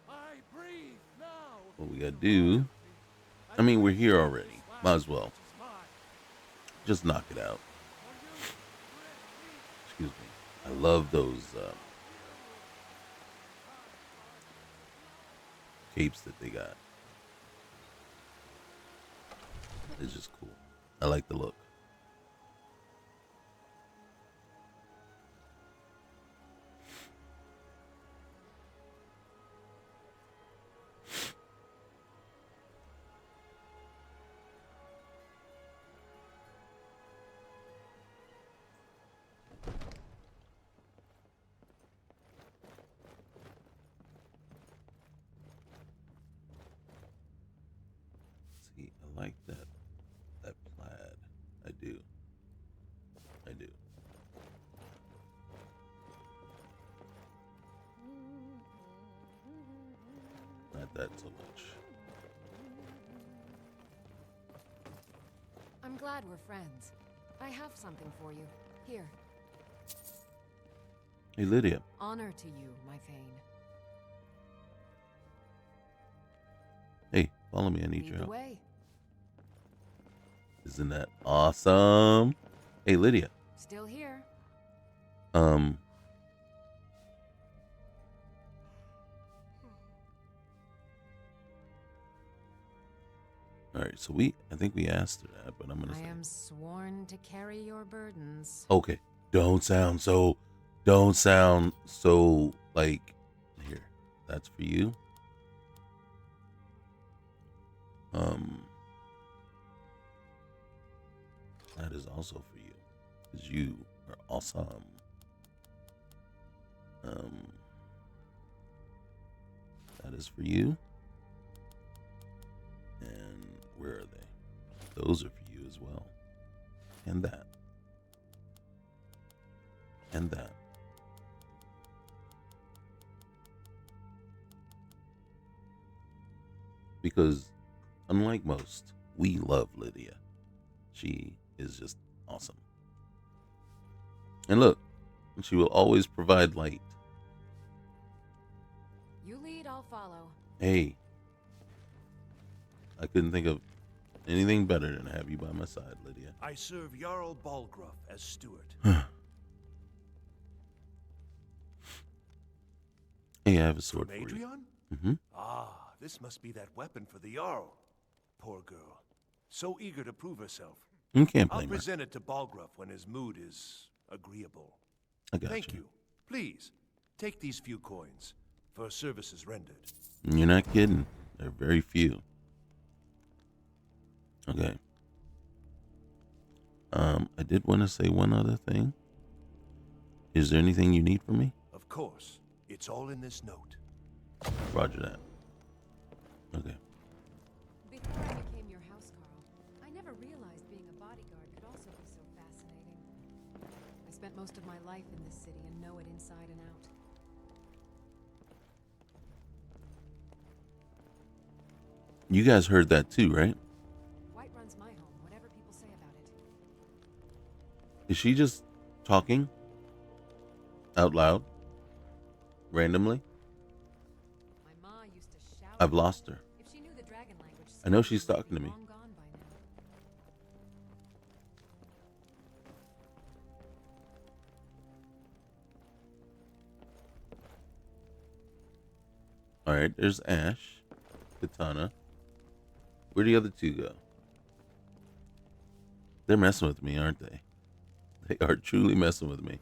I breathe now. what we gotta do, I mean, we're here already. Might as well just knock it out. Excuse me. I love those capes that they got. It's just cool. I like the look. See, I like that plaid. I do. Not that so much. I'm glad we're friends. I have something for you. Here. Hey, Lydia. Honor to you, my Thane. Hey, follow me. I need Lead your the help. way. Isn't that awesome? Hey, Lydia. Still here. All right, so I think we asked her that, but I'm gonna I say, am sworn to carry your burdens. okay, don't sound so like, here, that's for you. That is also for you, because you are awesome. That is for you. And where are they? Those are for you as well. And that. And that. Because unlike most, we love Lydia. She is just awesome. And look, she will always provide light. You lead, I'll follow. Hey, I couldn't think of anything better than to have you by my side, Lydia. I serve Jarl Balgruuf as steward. Hey, I have a sword From for you. Adrian? Mm-hmm. Ah, this must be that weapon for the Jarl. Poor girl. So eager to prove herself. You can't I'll blame her. present it to Balgruuf when his mood is agreeable. I got Thank you. Please, take these few coins for services rendered. You're not kidding. There are very few. Okay. I did want to say one other thing. Is there anything you need from me? Of course. It's all in this note. Roger that. Okay. Before I became your housecarl, I never realized being a bodyguard could also be so fascinating. I spent most of my life in this city and know it inside and out. You guys heard that too, right? White runs my home, whatever people say about it. Is she just talking out loud? Randomly? My ma used to shout. I've lost her. If she knew the dragon language, I know she's Skyrim would talking to be me. long gone by now. Alright, there's Ash. Katana. Where'd the other two go? They're messing with me, aren't they? They are truly messing with me.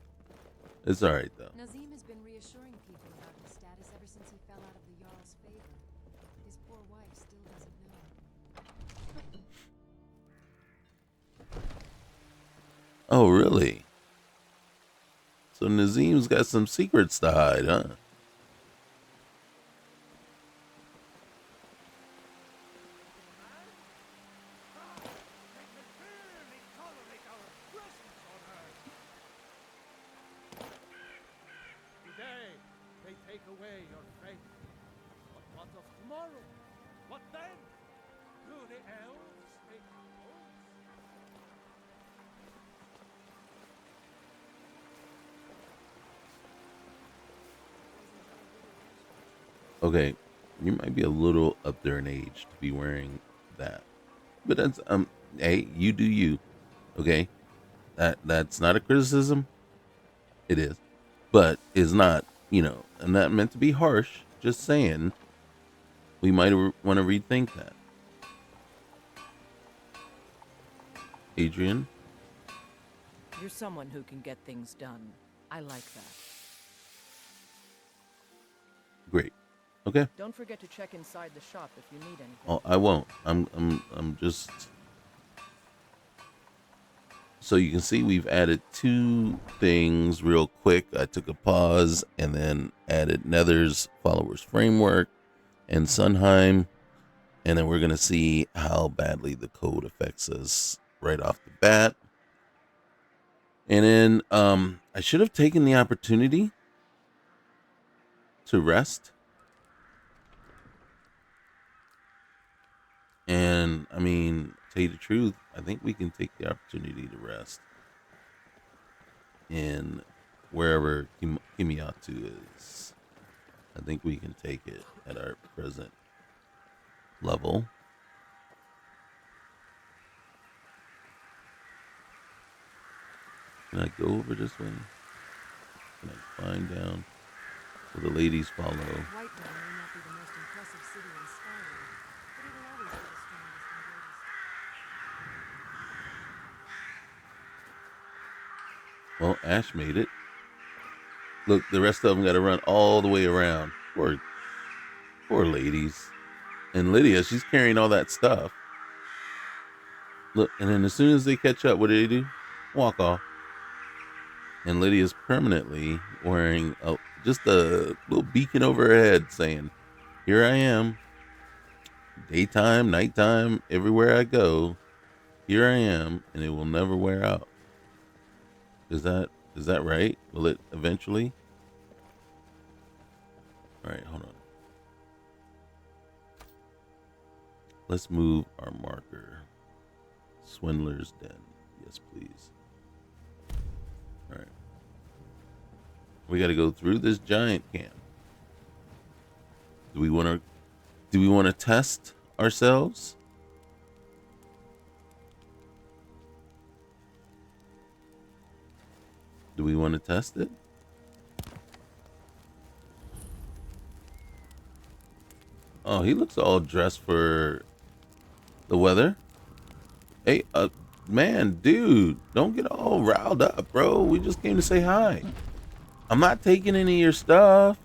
It's alright, though. Nazim has been reassuring people about his status ever since he fell out of the Jarl's favor. His poor wife still doesn't know. Oh, really? So Nazim's got some secrets to hide, huh? They can barely tolerate our presence on Earth. Today, they take away your faith. But what of tomorrow? What then? Do the elves make oaths? Okay, you might be a little up there in age to be wearing that. But that's hey, you do you. Okay? That's not a criticism. It is. But it's not, I'm not meant to be harsh, just saying we might want to rethink that. Adrian, You're someone who can get things done. I like that. great. Okay. Don't forget to check inside the shop if you need anything. Oh, I won't. I'm just. So you can see we've added two things real quick. I took a pause and then added Nether's followers framework and Sunheim, and then we're gonna see how badly the code affects us right off the bat. And then I should have taken the opportunity to rest. And I mean, to tell you the truth, I think we can take the opportunity to rest in wherever Kimiatu is. I think we can take it at our present level. Can I go over this way? Can I climb down where the ladies follow? Whiterun may not be the most impressive city in Skyrim, but it'll always be the strongest and greatest. Well, Ash made it. Look, the rest of them got to run all the way around. Poor ladies. And Lydia, she's carrying all that stuff. Look, and then as soon as they catch up, what do? Walk off. And Lydia's permanently wearing just a little beacon over her head saying, "Here I am. Daytime, nighttime, everywhere I go. Here I am, and it will never wear out." Is that right? Will it eventually? All right, hold on. Let's move our marker. Swindler's Den. Yes, please. All right. We got to go through this giant camp. Do we want to test ourselves? Do we want to test it? Oh, he looks all dressed for the weather. Hey, man, dude, don't get all riled up, bro. We just came to say hi. I'm not taking any of your stuff,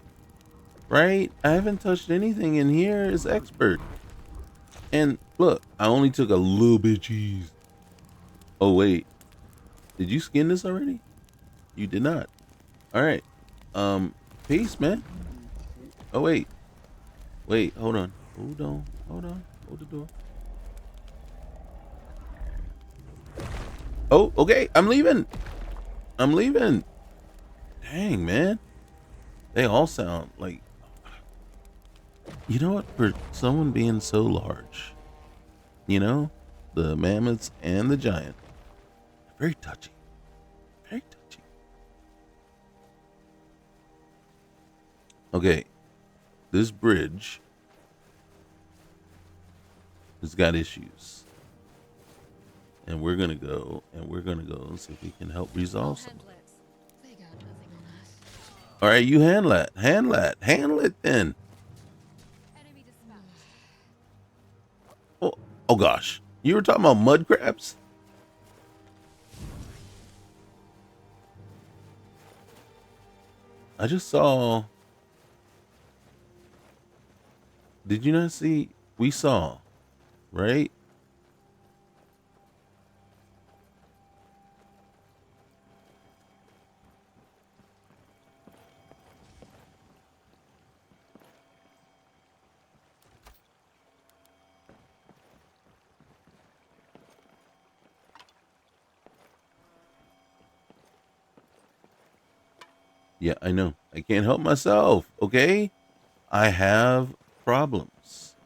right? I haven't touched anything in here. It's expert. And look, I only took a little bit of cheese. Oh, wait. Did you skin this already? You did not. All right. Peace, man. Oh, wait. Wait, hold on. Hold on. Hold on. Hold the door. Oh, okay. I'm leaving. I'm leaving. Dang, man. They all sound like... You know what? For someone being so large, you know, the mammoths and the giant, very touchy. Very touchy. Okay. This bridge has got issues. And we're going to go and see if we can help resolve some. They got nothing on us. All right, you handle it. Handle it then. Enemy dispatched. Oh gosh. You were talking about mud crabs? I just saw... Did you not see? We saw, right? Yeah, I know. I can't help myself, okay? I have problems.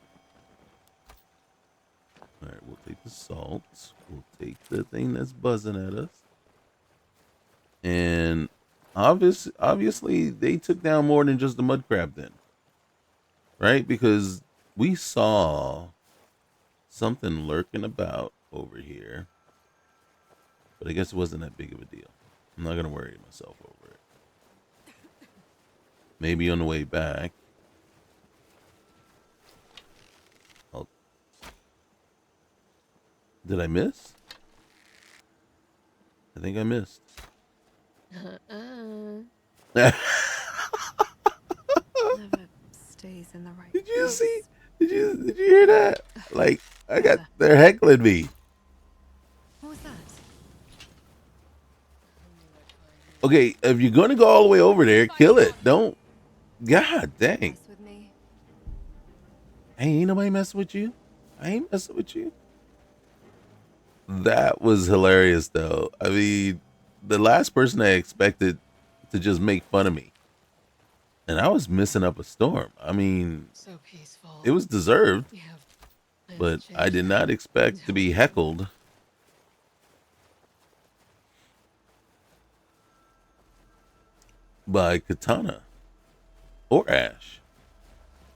All right, we'll take the salt. We'll take the thing that's buzzing at us. And obviously, they took down more than just the mud crab then. Right? Because we saw something lurking about over here. But I guess it wasn't that big of a deal. I'm not going to worry myself over it. Maybe on the way back. Did I miss? I think I missed. Never stays in the right Did you place. see? Did you hear that? Like, they're heckling me. What was that? Okay, if you're gonna go all the way over there, kill it. Don't. God dang. Mess with me. Hey, ain't nobody messing with you. I ain't messing with you. That was hilarious, though. I mean, the last person I expected to just make fun of me, and I was missing up a storm. I mean, So peaceful. it was deserved, You have plans but to I change did not expect things to be how heckled by Katana or Ash.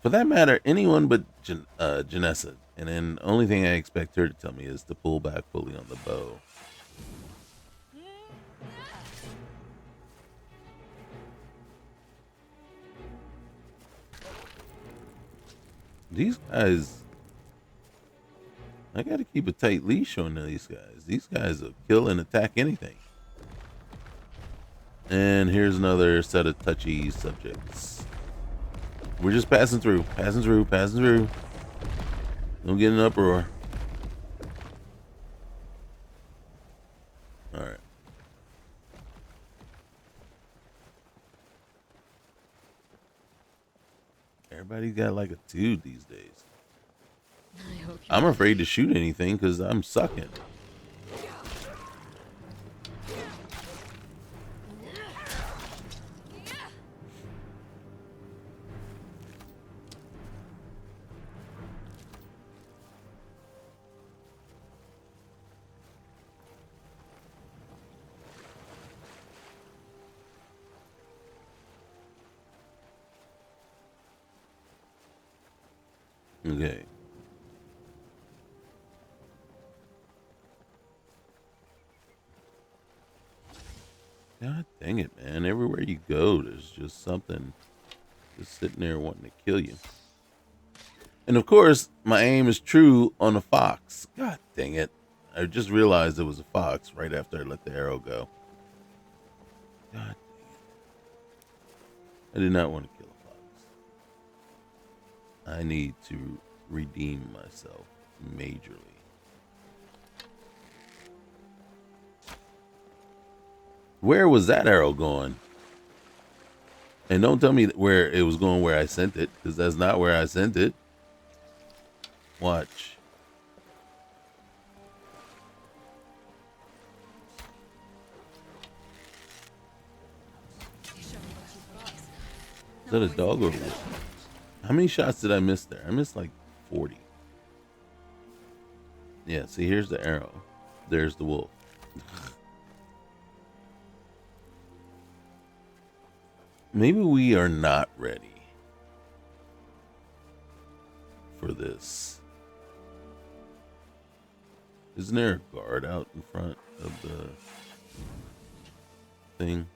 For that matter, anyone but Janessa. And then the only thing I expect her to tell me is to pull back fully on the bow. These guys, I gotta keep a tight leash on these guys. These guys will kill and attack anything. And here's another set of touchy subjects. We're just passing through. Don't get an uproar. All right. Everybody's got like a dude these days. I hope I'm afraid to shoot anything because I'm sucking. Okay. God dang it, man. Everywhere you go, there's just something just sitting there wanting to kill you. And of course, my aim is true on a fox. God dang it. I just realized it was a fox right after I let the arrow go. God dang it. I did not want to kill a fox. I need to redeem myself majorly. Where was that arrow going? And don't tell me where it was going where I sent it, because that's not where I sent it. Watch. Is that a dog or a wolf? How many shots did I miss there? I missed like 40. Yeah, see, here's the arrow. There's the wolf. Maybe we are not ready for this. Isn't there a guard out in front of the thing?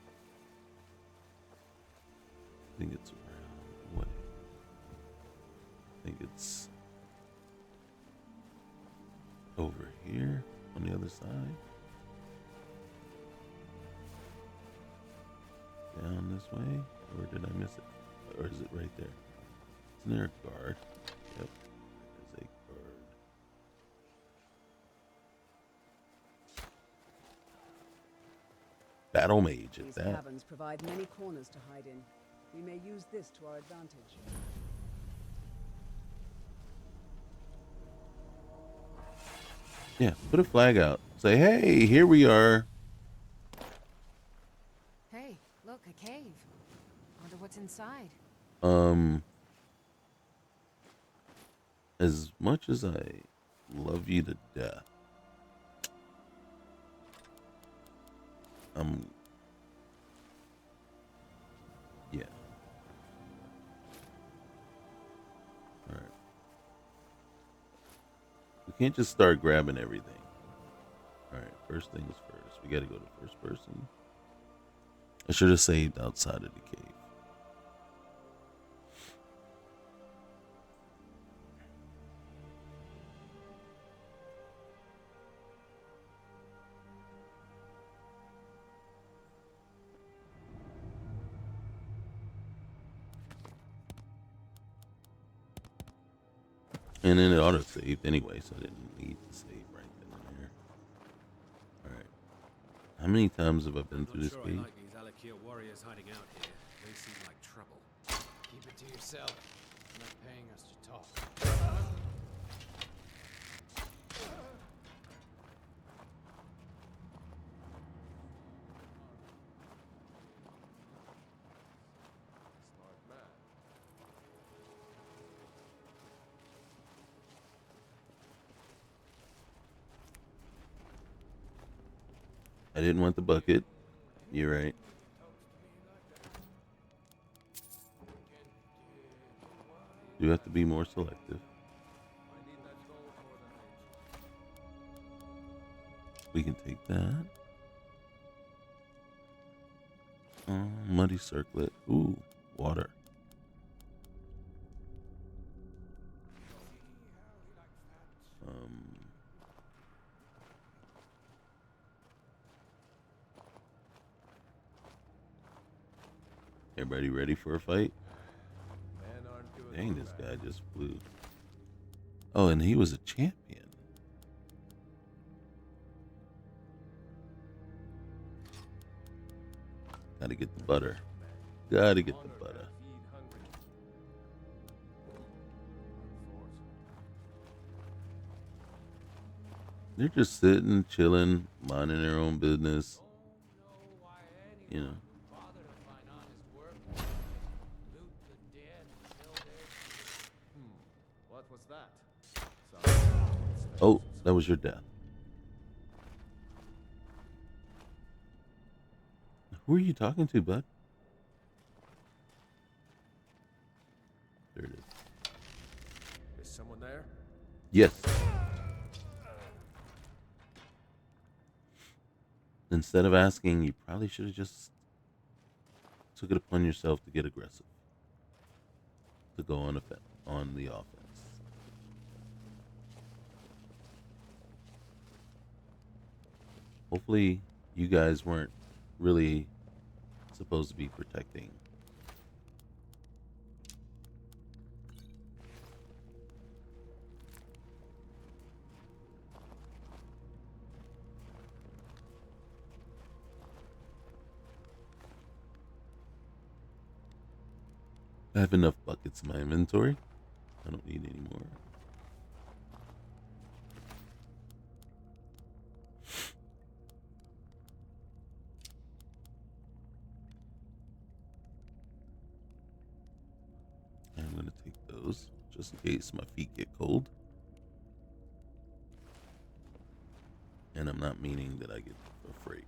I think it's around the way. I think it's over here on the other side. Down this way? Or did I miss it? Or is it right there? Isn't there a guard? Yep. There's a guard. Battle mage at These that. caverns provide many corners to hide in. We may use this to our advantage. Yeah, put a flag out. Say, hey, here we are. Hey, look, a cave. Wonder what's inside. As much as I love you to death, yeah. All right. We can't just start grabbing everything. All right, first things first. We got to go to first person. I should have saved outside of the cave. And then it auto-saved anyway, so I didn't need to save right then and there. Alright. How many times have I been through this Sure, I cave? like these Alakir warriors hiding out here. They seem like trouble. Keep it to yourself. You're not paying us to talk. Smart man. I didn't want the bucket. You're right. You have to be more selective. I need that gold more than ages. We can take that. Muddy circlet. Ooh, water. Everybody ready for a fight? Men aren't good. Dang, this guy just flew. Oh, and he was a champion. Gotta get the butter. Gotta get the butter. Feed hungry. They're just sitting, chilling, minding their own business. You know. What was that? Oh, that was your death. Who are you talking to, bud? There it is. This someone there? Yes. Instead of asking, you probably should have just took it upon yourself to get aggressive, to go on the offense. Hopefully, you guys weren't really supposed to be protecting. I have enough buckets in my inventory. I don't need any more. I'm going to take those just in case my feet get cold. And I'm not meaning that I get afraid.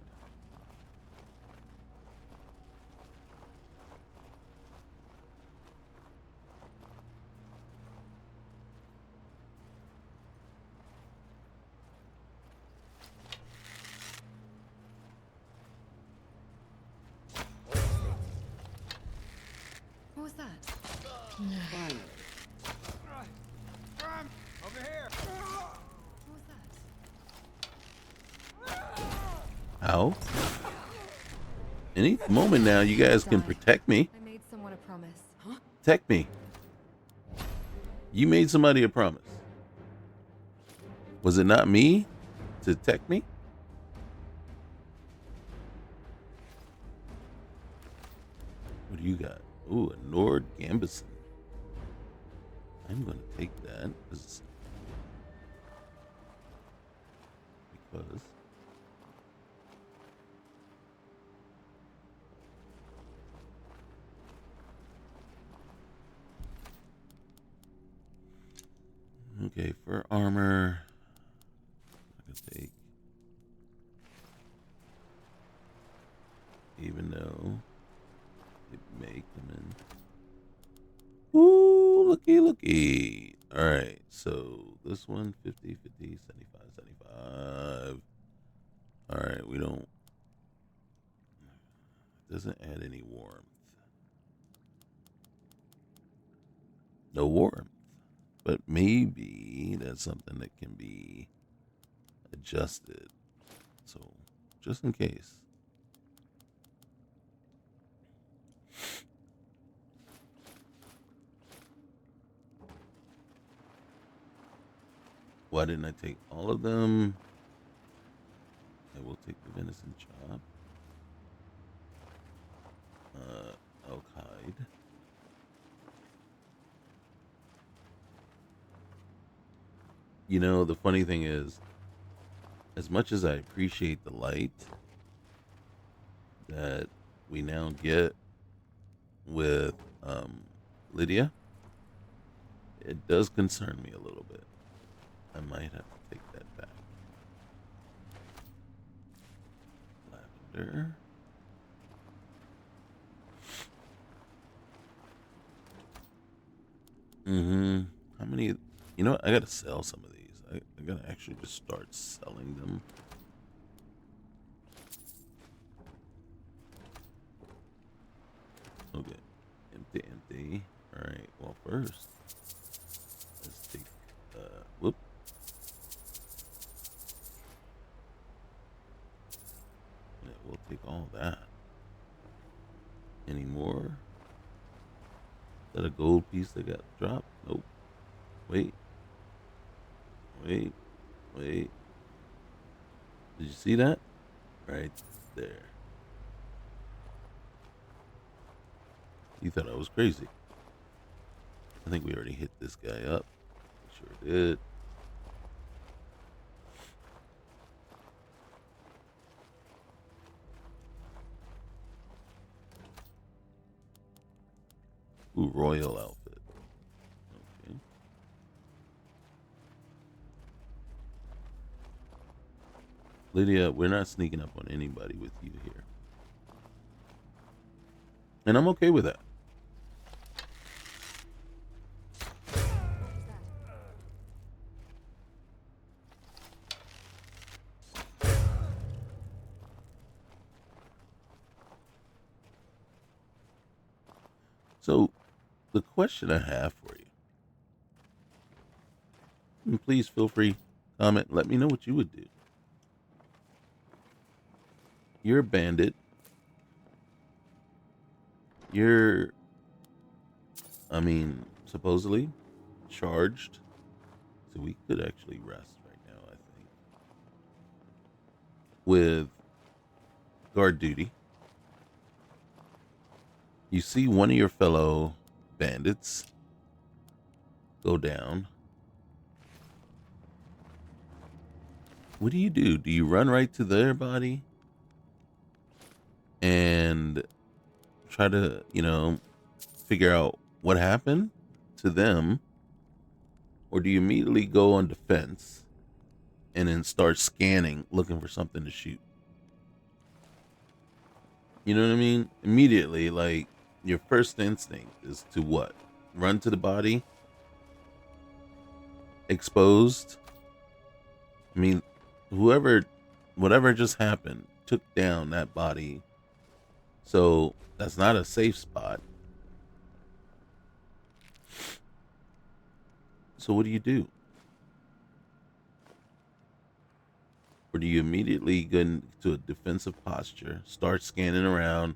What was that? Finally. Over here! What was that? How? Any moment now, you guys can protect me. I made someone a promise. Huh? Protect me. You made somebody a promise. Was it not me to protect me? What do you got? Ooh, a Nord Gambison. I'm going to take that because okay, for armor, I can take, even though it may come in. Ooh, looky. All right, so this one, 50, 50, 75, 75. All right, we don't, it doesn't add any warmth. No warmth. But maybe that's something that can be adjusted. So, just in case. Why didn't I take all of them? I will take the venison chop. Elk hide. You know, the funny thing is, as much as I appreciate the light that we now get with Lydia, it does concern me a little bit. I might have to take that back. Lavender. How many? You know what? I gotta sell some of these. I gotta actually just start selling them. Okay. Empty. Alright, well first, let's take, whoop. Yeah, we'll take all that. Any more? Is that a gold piece that got dropped? Nope. Wait. Did you see that? Right there. You thought I was crazy. I think we already hit this guy up. Sure did. Ooh, royal outfit. Okay. Lydia, we're not sneaking up on anybody with you here. And I'm okay with that. So, the question I have for you, and please feel free, comment, let me know what you would do. You're a bandit. You're, supposedly charged. So we could actually rest right now, I think, with guard duty. You see one of your fellow bandits go down. What do? Do you run right to their body and try to, figure out what happened to them? Or do you immediately go on defense and then start scanning, looking for something to shoot? You know what I mean? Immediately, like, your first instinct is to what? Run to the body? Exposed? I mean, whatever just happened took down that body. So that's not a safe spot. So what do you do? Or do you immediately go into a defensive posture, start scanning around,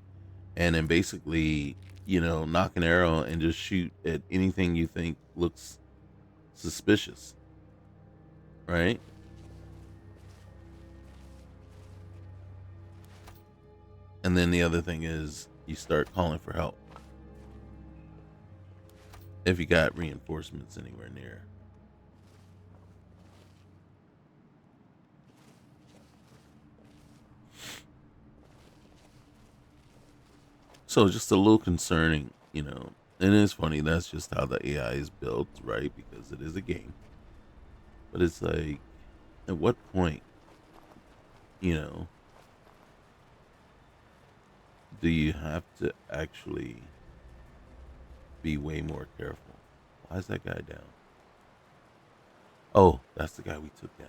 and then basically, knock an arrow and just shoot at anything you think looks suspicious? Right? And then the other thing is you start calling for help. If you got reinforcements anywhere near. So just a little concerning, And it's funny, that's just how the AI is built, right? Because it is a game. But it's like, at what point, do you have to actually be way more careful? Why is that guy down? Oh, that's the guy we took down.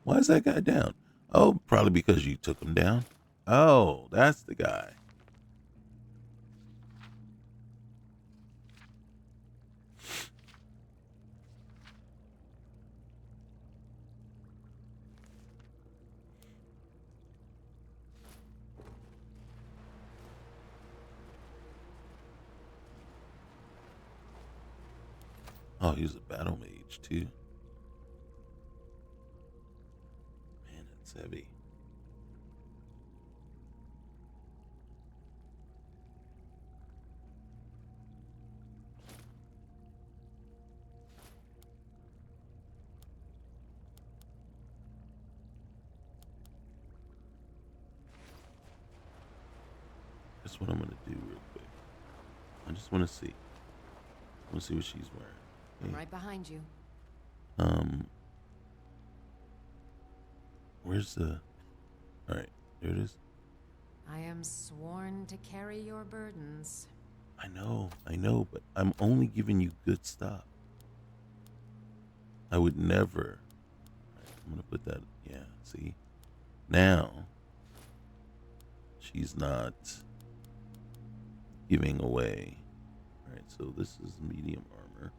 Why is that guy down? Oh, probably because you took him down. Oh, that's the guy. Oh, he was a battle mage too. Man, it's heavy. That's what I'm gonna do real quick. I just want to see. I want to see what she's wearing. I'm right behind you. Where's the? All right, there it is. I am sworn to carry your burdens. I know, but I'm only giving you good stuff. I would never. All right, I'm gonna put that. Yeah, see, now she's not giving away. All right, so this is medium armor.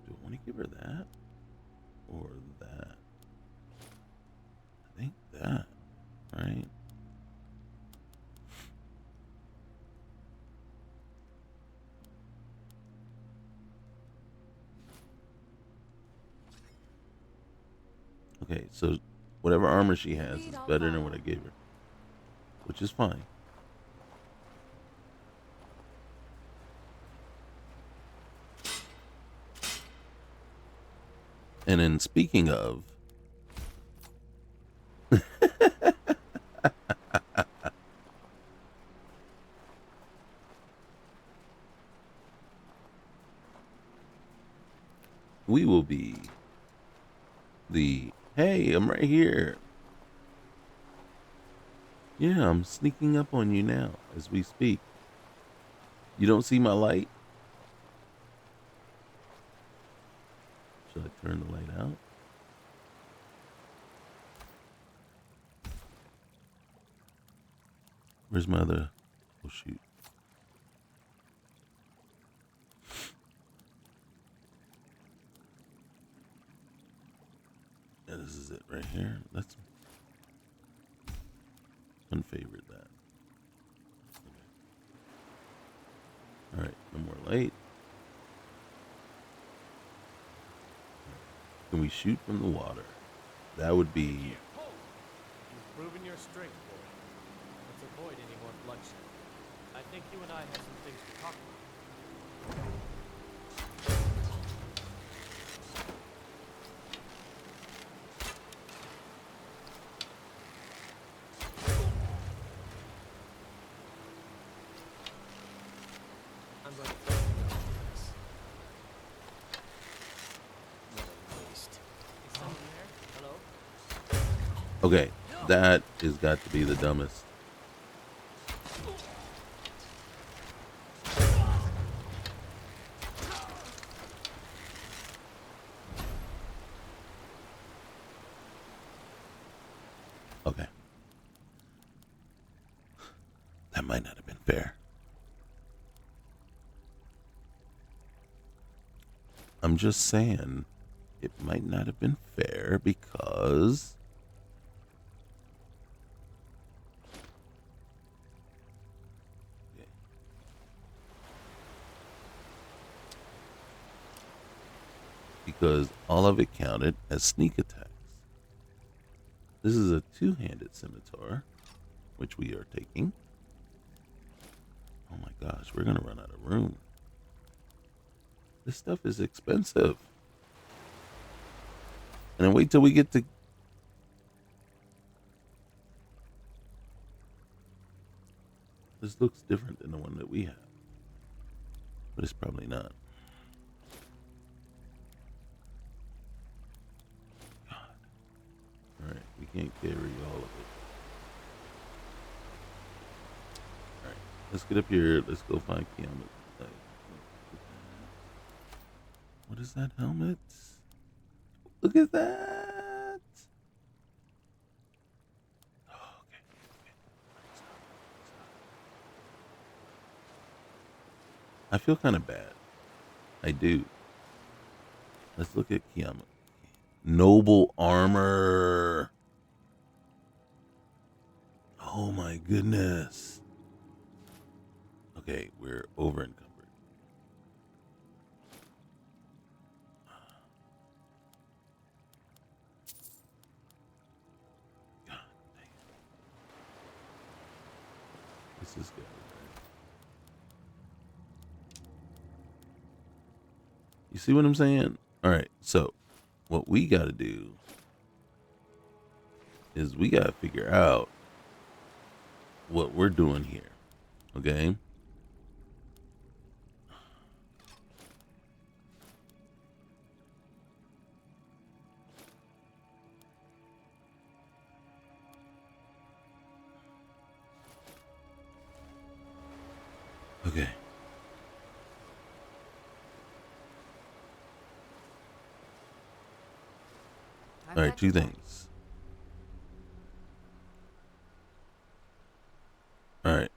Do I want to give her that or that? I think that, right? Okay, so whatever armor she has is better than what I gave her, which is fine. And then speaking of, we will be hey, I'm right here. Yeah, I'm sneaking up on you now as we speak. You don't see my light? Should I turn the light out? Where's my other Oh shoot. Yeah, this is it right here. Let's unfavorite that. Okay. All right, no more light. Can we shoot from the water? That would be. You've proven your strength, boy. Let's avoid any more bloodshed. I think you and I have some things to talk about. I'm going to thank you for this. What a waste. Is someone there? Hello? Okay, that has got to be the dumbest. Okay. That might not have been fair. I'm just saying it might not have been fair because all of it counted as sneak attacks. This is a two-handed scimitar, which we are taking. Oh my gosh, we're gonna run out of room. This stuff is expensive. And then wait till we get to... This looks different than the one that we have. But it's probably not. God. Alright, we can't carry all of it. Alright, let's get up here. Let's go find Kiamat. What is that helmet? Look at that. Oh, okay. Stop. I feel kind of bad. I do. Let's look at Kiamat. Noble armor. Oh my goodness. Okay, we're over encumbered. God dang it. This is good. You see what I'm saying? All right, so what we got to do is we got to figure out what we're doing here, okay? Okay. All right, two things. All right.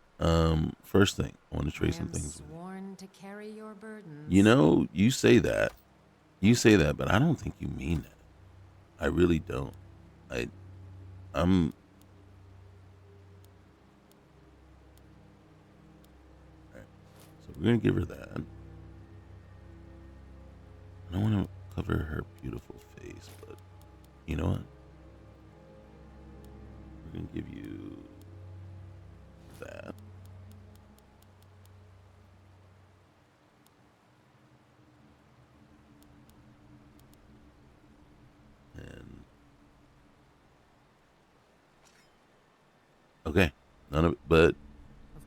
First thing, I want to trade some things with you. Sworn to carry your burdens. You know, you say that, but I don't think you mean it. I really don't. I'm. All right. So we're gonna give her that. I don't want to cover her beautiful face, but you know what? We're gonna give you that. And okay, none of it, but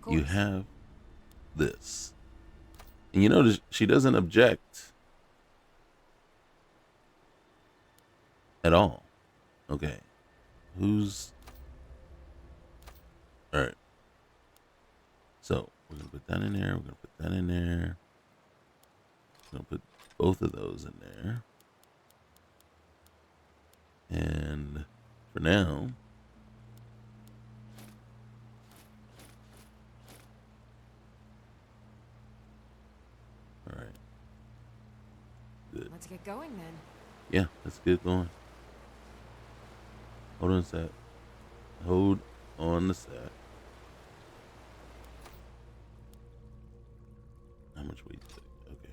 you have this. And you notice she doesn't object at all. Okay. Who's... All right. So we're going to put that in there. We're going to put that in there. We're going to put both of those in there. And for now, All right. Good. Let's get going then. Yeah, let's get going. Hold on a sec. Hold on a sec. How much weight? Okay.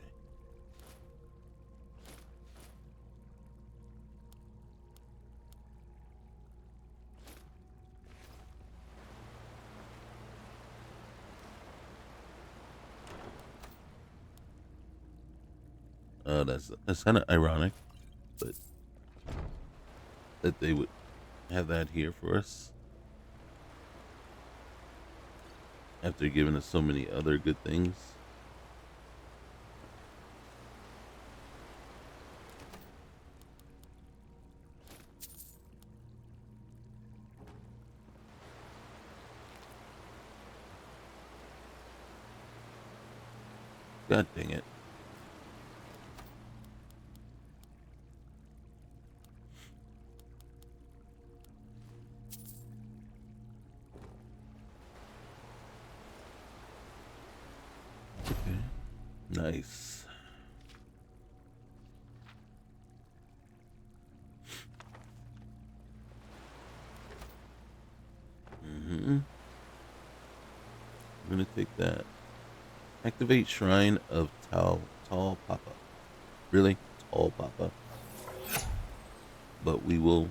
That's kind of ironic, but that they would have that here for us after giving us so many other good things. God dang it. Okay. Nice. I'm gonna take that. Activate Shrine of Tall Papa. Really? Tall Papa. But we will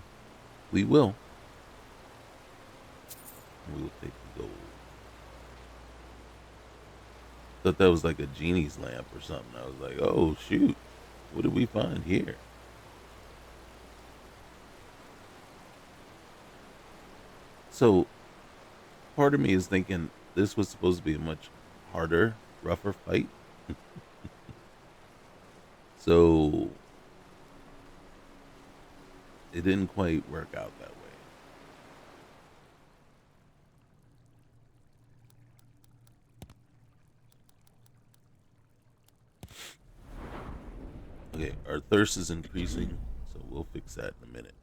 take the gold. Thought that was like a genie's lamp or something. I was like, oh shoot. What did we find here? So part of me is thinking this was supposed to be a much harder, rougher fight. So it didn't quite work out that way. Okay, our thirst is increasing, so we'll fix that in a minute.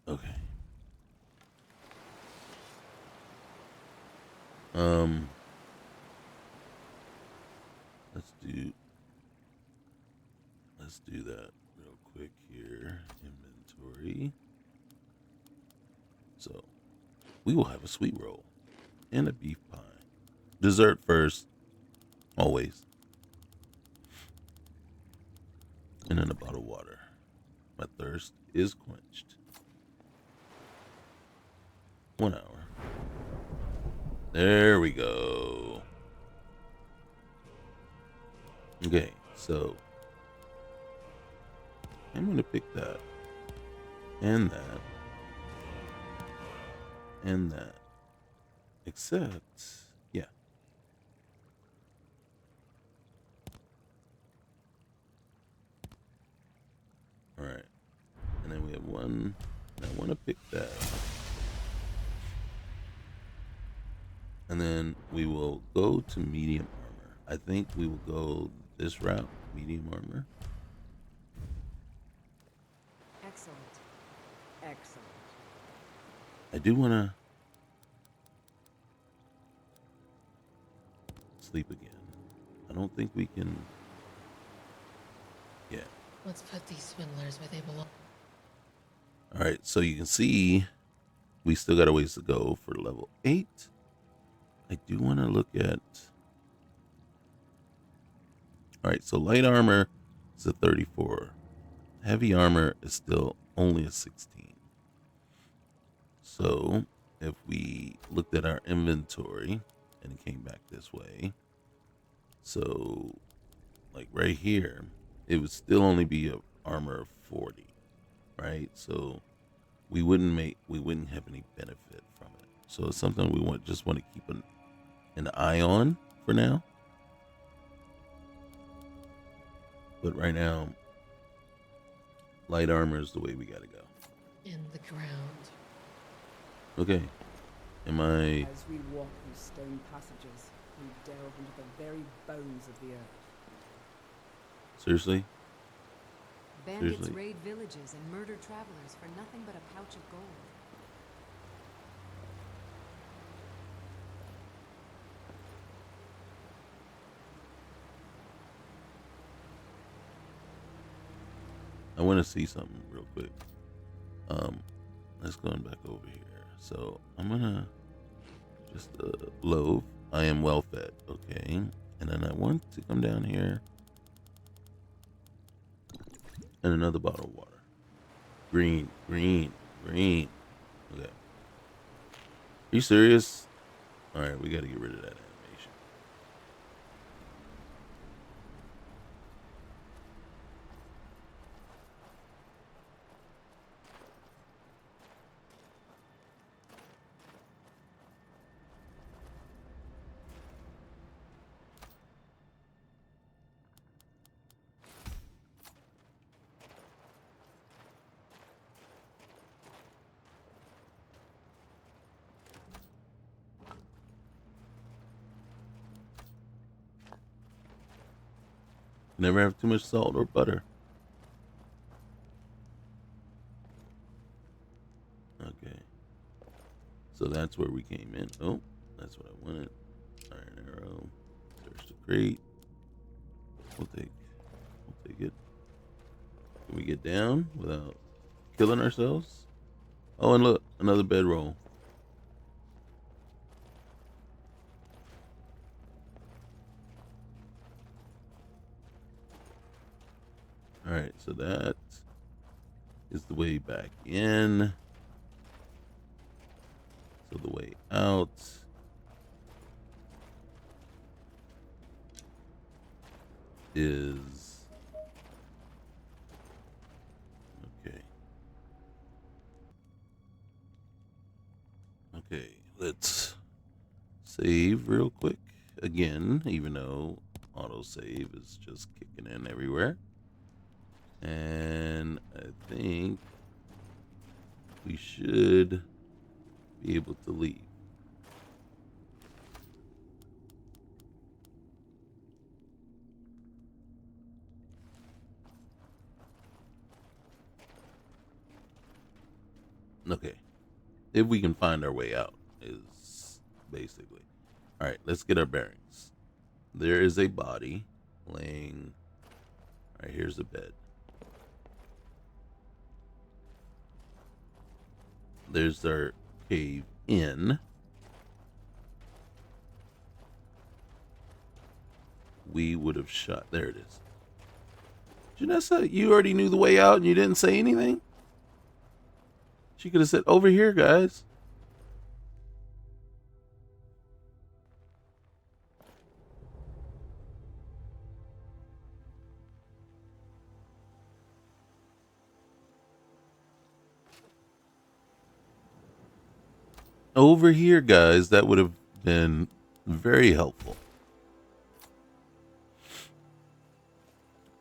Okay. Let's do that real quick here. Inventory. So we will have a sweet roll and a beef pie. Dessert first, always. And then a bottle of water. My thirst is quenched. 1 hour. There we go. Okay, so I'm going to pick that. And that. And that. Except, yeah. Alright. And then we have one. I want to pick that. And then we will go to medium armor. I think we will go this route, medium armor. Excellent. Excellent. I do want to sleep again. I don't think we can. Yeah. Let's put these swindlers where they belong. All right. So you can see we still got a ways to go for level 8. I do want to look at. All right. So light armor is a 34. Heavy armor is still only a 16. So if we looked at our inventory and it came back this way, so like right here, it would still only be a armor of 40, right? So we wouldn't have any benefit from it. So it's something we just want to keep an eye on for now. But right now, light armor is the way we gotta go. In the ground. Okay. Am I? As we walk through stone passages, we delve into the very bones of the earth. Seriously? Bandits Seriously. raid villages and murder travelers for nothing but a pouch of gold. I want to see something real quick. Let's go on back over here. So I'm gonna just loaf. I am well fed. Okay, and then I want to come down here and another bottle of water. Green, green, green. Okay. Are you serious? All right, we got to get rid of that animation. Never have too much salt or butter. Okay. So that's where we came in. Oh, that's what I wanted. Iron arrow. Search the crate. We'll take it. Can we get down without killing ourselves? Oh, and look, another bedroll. All right, so that is the way back in. So the way out is okay. Okay, let's save real quick again, even though autosave is just kicking in everywhere. And I think we should be able to leave. Okay. If we can find our way out, is basically. All right, let's get our bearings. There is a body laying. All right, here's a bed. There's our cave in. We would have shot. There it is. Janessa, you already knew the way out and you didn't say anything? She could have said, over here, guys. Over here, guys. That would have been very helpful.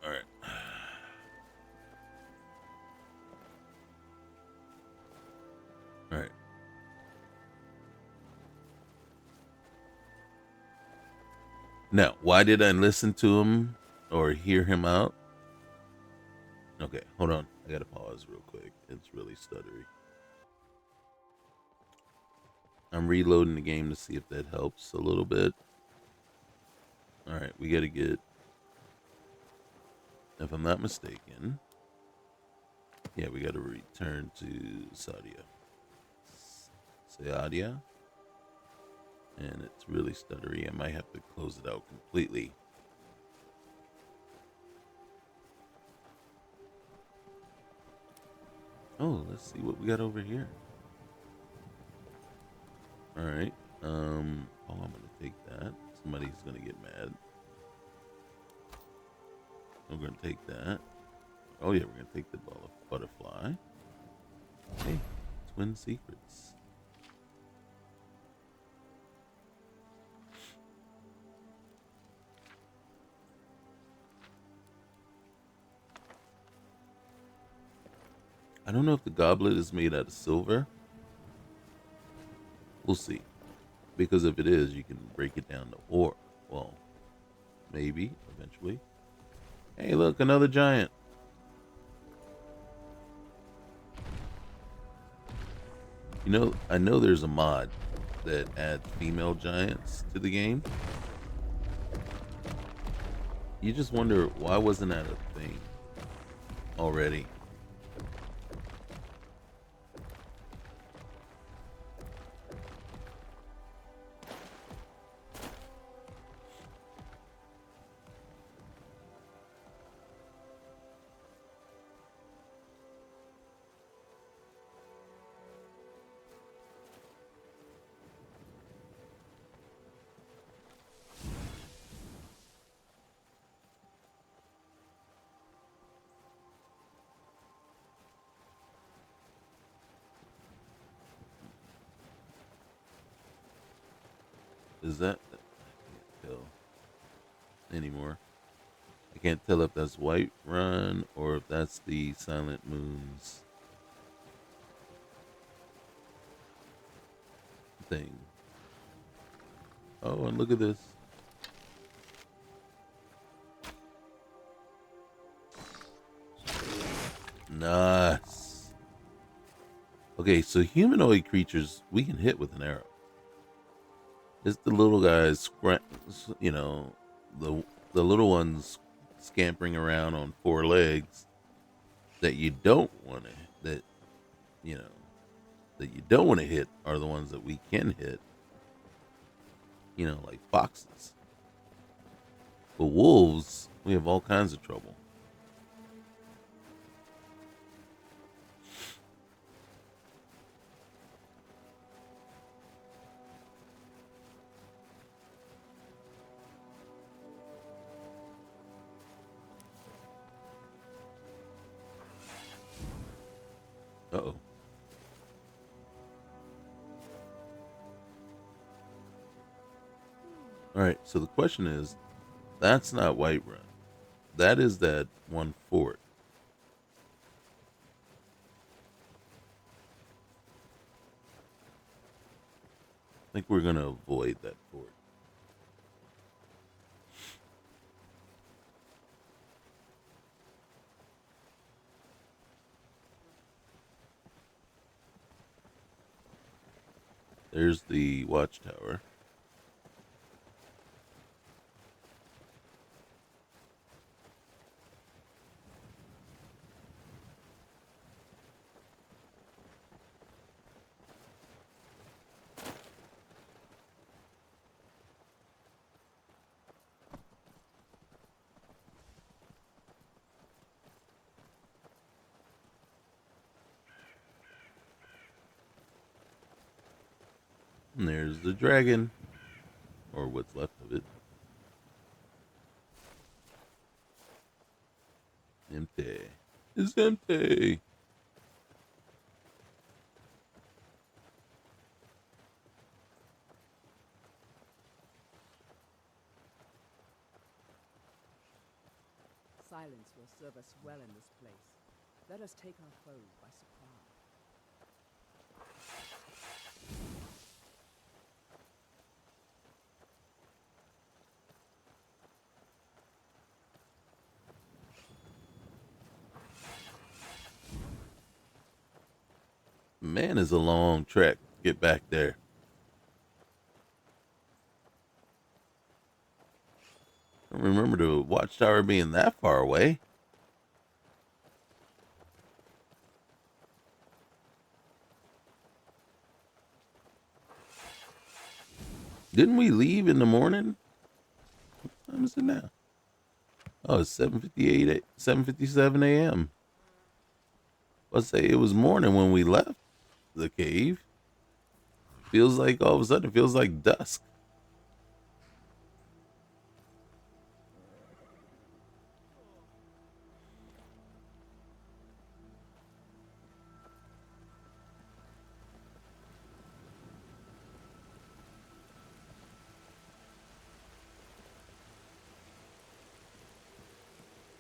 All right. All right. Now, why did I listen to him or hear him out? Okay, hold on. I gotta pause real quick. It's really stuttery. I'm reloading the game to see if that helps a little bit. All right, we gotta get, if I'm not mistaken, yeah, we gotta return to Sadia. And it's really stuttery. I might have to close it out completely. Oh, let's see what we got over here. All right. Oh, I'm gonna take that. Somebody's gonna get mad. I'm gonna take that. Oh yeah, we're gonna take the butterfly. Hey, twin secrets. I don't know if the goblet is made out of silver. We'll see. Because if it is, you can break it down to ore. Well, maybe, eventually. Hey, look, another giant. I know there's a mod that adds female giants to the game. You just wonder, why wasn't that a thing already? Is that? I can't tell anymore. I can't tell if that's Whiterun or if that's the Silent Moon's thing. Oh, and look at this. Nice. Okay, so humanoid creatures we can hit with an arrow. It's the little guys, you know, the little ones scampering around on four legs that you don't want to, that, you know, that you don't want to hit are the ones that we can hit. You know, like foxes. But wolves, we have all kinds of trouble. Uh-oh. All right, so the question is, that's not Whiterun. That is that one fort. I think we're going to avoid that fort. There's the watchtower. And there's the dragon, or what's left of it. Empty. It's empty. Silence will serve us well in this place. Let us take our foes by surprise. Man, is a long trek to get back there. I don't remember the watchtower being that far away. Didn't we leave in the morning? What time is it now? Oh, it's 7:58, 7:57 a.m. Let's say it was morning when we left the cave. Feels like all of a sudden it feels like dusk.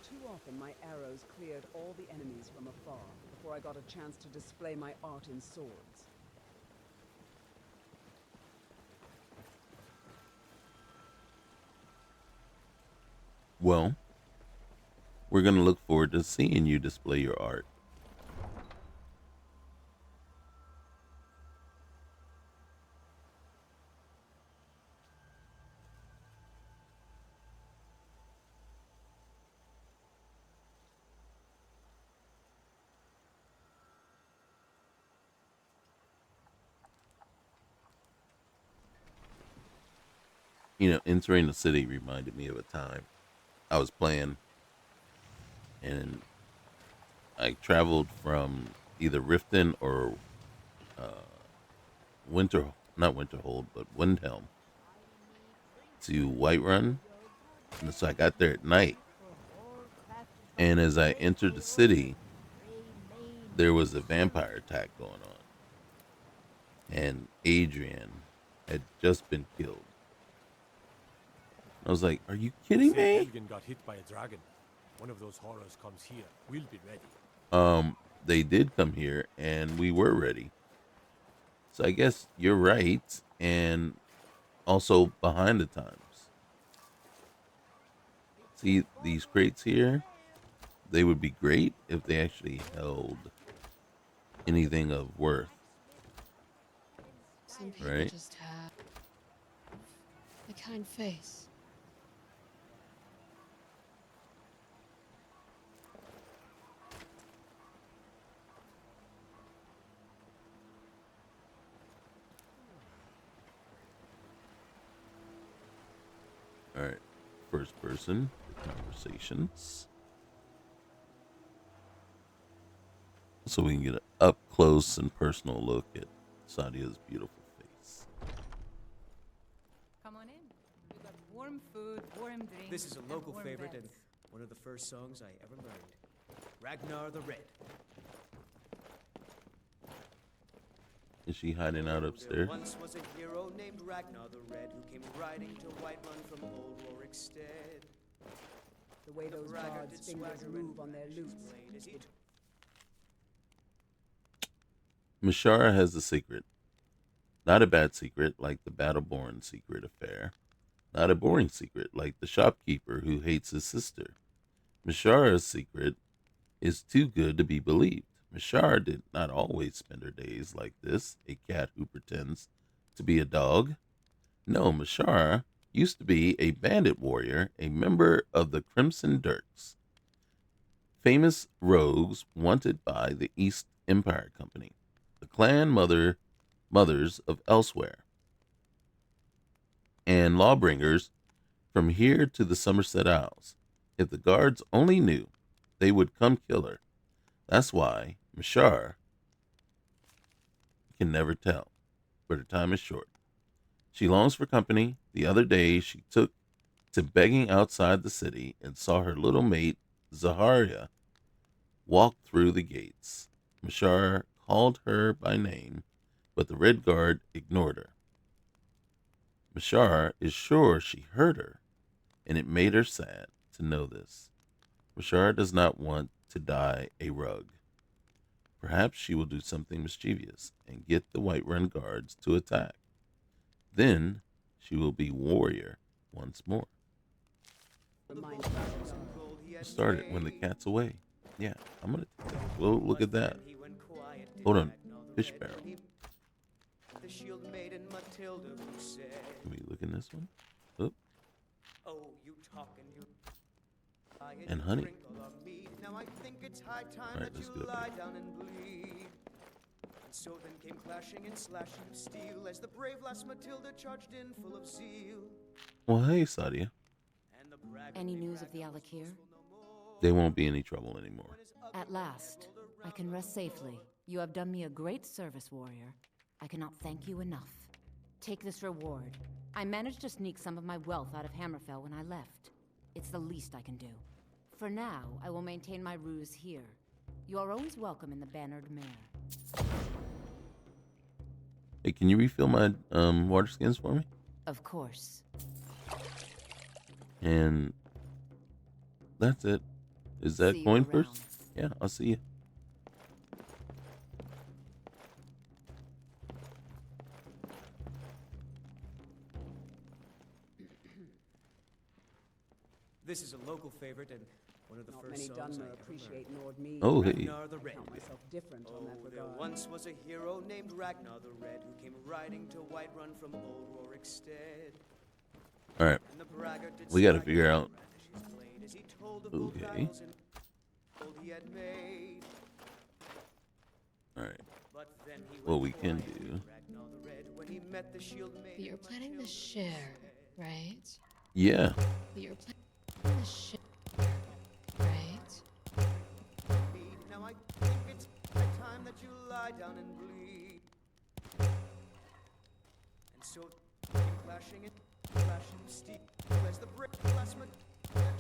Too often my arrows cleared all the enemies from afar before I got a chance to display my art in swords. Well, we're going to look forward to seeing you display your art. entering the city reminded me of a time I was playing, and I traveled from either Riften or not Winterhold, but Windhelm to Whiterun. And so I got there at night, and as I entered the city, there was a vampire attack going on, and Adrian had just been killed. I was like, "Are you kidding me?" Helgen got hit by a dragon. One of those horrors comes here. We'll be ready. They did come here, and we were ready. So I guess you're right, and also behind the times. See these crates here? They would be great if they actually held anything of worth. Some people Right. just have a kind face. All right. First person conversations. So we can get an up close and personal look at Sadia's beautiful face. Come on in. We got warm food, warm drinks. This is a local warm favorite beds. and one of the first songs I ever learned. Ragnar the Red. Is she hiding out There upstairs? once was a hero named Ragnar the Red who came riding to Whiterun from old Rorikstead. The way those braggart bards' did fingers swagger move and on their brandish his lutes. blade as he Mishara has a secret. Not a bad secret like the Battleborn secret affair. Not a boring secret like the shopkeeper who hates his sister. Mishara's secret is too good to be believed. Mishara did not always spend her days like this, a cat who pretends to be a dog. No, Mishara used to be a bandit warrior, a member of the Crimson Dirks, famous rogues wanted by the East Empire Company, the clan mothers of elsewhere, and lawbringers from here to the Somerset Isles. If the guards only knew, they would come kill her. That's why Mishar can never tell, but her time is short. She longs for company. The other day she took to begging outside the city and saw her little mate, Zaharia, walk through the gates. Mishar called her by name, but the Red Guard ignored her. Mishar is sure she heard her, and it made her sad to know this. Mishar does not want to die a rug. Perhaps she will do something mischievous and get the Whiterun guards to attack. Then she will be warrior once more. Start it when the cat's away. Yeah, I'm gonna take that. Well, look at that. Hold on, fish barrel. the shield maiden Matilda who said, Can we look in this one? Oh, "Oh, you talk and you and honey. sprinkle on me. Now I think it's high time All right, that let's you go. lie down and bleed." And so then came clashing and slashing of steel as the brave lass Matilda charged in full of zeal. Well, hey, Sadia. And the braggart Any named news of the Ragnar was Alakir? boastful no more. There won't be any trouble anymore. When his ugly At last, head rolled I around can on rest the floor. safely. You have done me a great service, warrior. I cannot thank you enough. Take this reward. I managed to sneak some of my wealth out of Hammerfell when I left. It's the least I can do. For now, I will maintain my ruse here. You are always welcome in the Bannered Mare. Hey, can you refill my water skins for me? Of course. And that's it. Is that See you coin around. first? Yeah, I'll see you. This is a local favorite and one of the Not first many songs I Dunmer ever appreciate Nord me. Oh, hey. Ragnar the Red. Count myself different on that Oh, there regard. once was a hero named Ragnar the Red who came riding to Whiterun from old Rorikstead. All right. And the braggart did We gotta swagger figure and out- brandish his blade as he told of bold Okay. battles and gold he had made. All right. But then he What went we can quiet, do- Ragnar the Red, when he met the shield maiden But you're planning to Matilda share right? Yeah. But you're playing the shit, right? Now I think it's time that you lie down and bleed. And so came clashing of steel as the brick glassman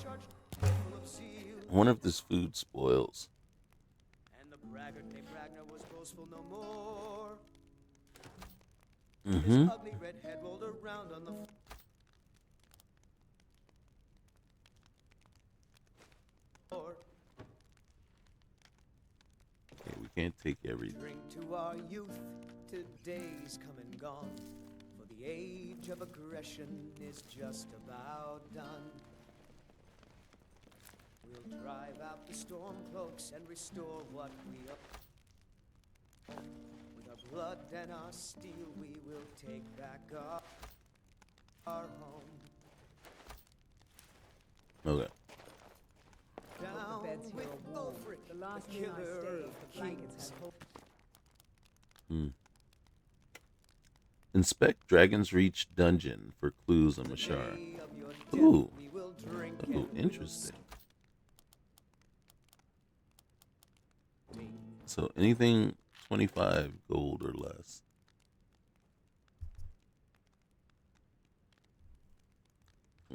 charged full of zeal. I wonder if this food spoils. And the braggart named Ragnar was boastful no more. Mm-hmm. His ugly red head rolled around on the floor. Okay, we can't take everything. Drink to our youth, today's come and gone. For the age of aggression is just about done. We'll drive out the storm cloaks and restore what we are. With our blood and our steel, we will take back our home. Okay. Down The beds here with are warm. Ulfric, The last the moon I killer stayed, of the blankets kings. had hope. Inspect Dragon's Reach dungeon for clues on Mashar. Day of your death, Ooh. we will drink Ooh, and we will interesting. So anything 25 gold or less.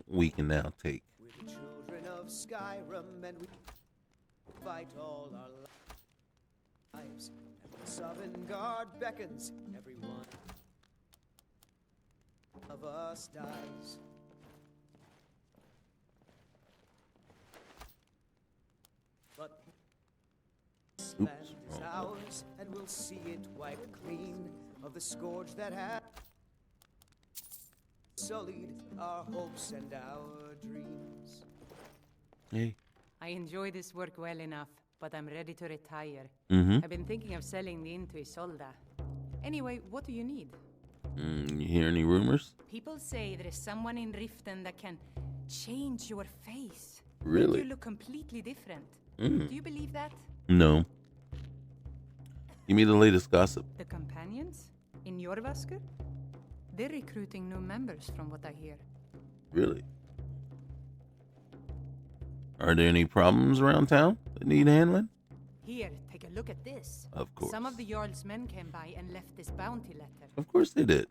We can now take. We're the children of Skyrim, and we fight all our lives. And the Sovngarde beckons, every one of us dies. But this land is ours, and we'll see it wiped clean of the scourge that had sullied our hopes and our dreams. Hey. I enjoy this work well enough, but I'm ready to retire. Mm-hmm. I've been thinking of selling the inn to Isolda. Anyway, what do you need? You hear any rumors? People say there is someone in Riften that can change your face. Really? Make you look completely different. Mm. Do you believe that? No. Give me the latest gossip. The companions? In Jorvasker? They're recruiting new members from what I hear. Really? Are there any problems around town that need handling? Here, take a look at this. Of course. Some of the Jarl's men came by and left this bounty letter. Of course they did.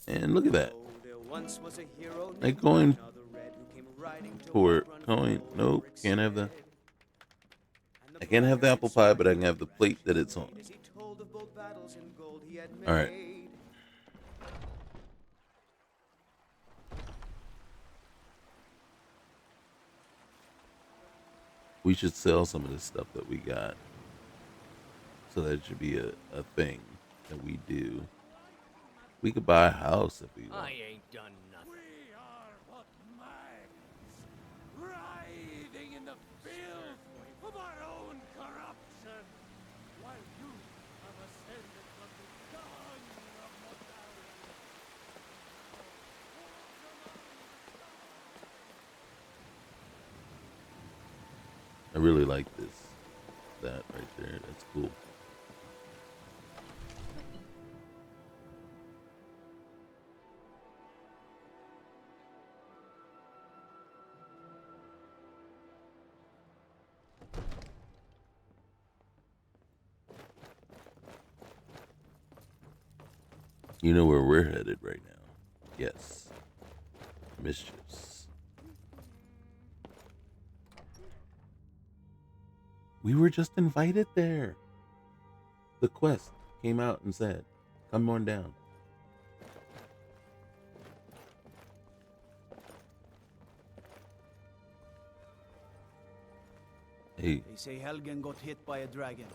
And look at that. Oh, there once was a hero Like named going Ragnar the Red who came riding to for outrun coin. foes Nope, Ulfric's can't have the. head. And I can't have the apple pie, but I can have the plate that it's on. as he told of both battles in gold he had All right. made. We should sell some of this stuff that we got. So that should be a thing that we do. We could buy a house if we want. I ain't done nothing. We are but minds, writhing in the filth of our own corruption, while you have ascended from the dung of mortality. I really like this. That right there. That's cool. You know where we're headed right now. Yes. Mischiefs. We were just invited there. The quest came out and said, come on down. Hey, They say Helgen got hit by a dragon.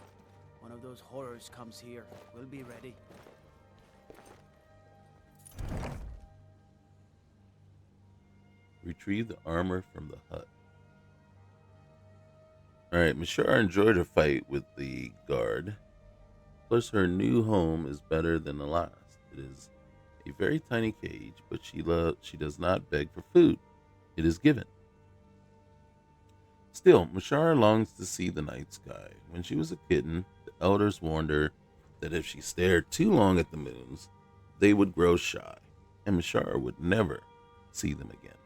One of those horrors comes here. We'll be ready. retrieve the armor from the hut. Alright, Mashar enjoyed her fight with the guard. Plus, her new home is better than the last. It is a very tiny cage, but she does not beg for food. It is given. Still, Mashar longs to see the night sky. When she was a kitten, the elders warned her that if she stared too long at the moons, they would grow shy. and Mashar would never see them again.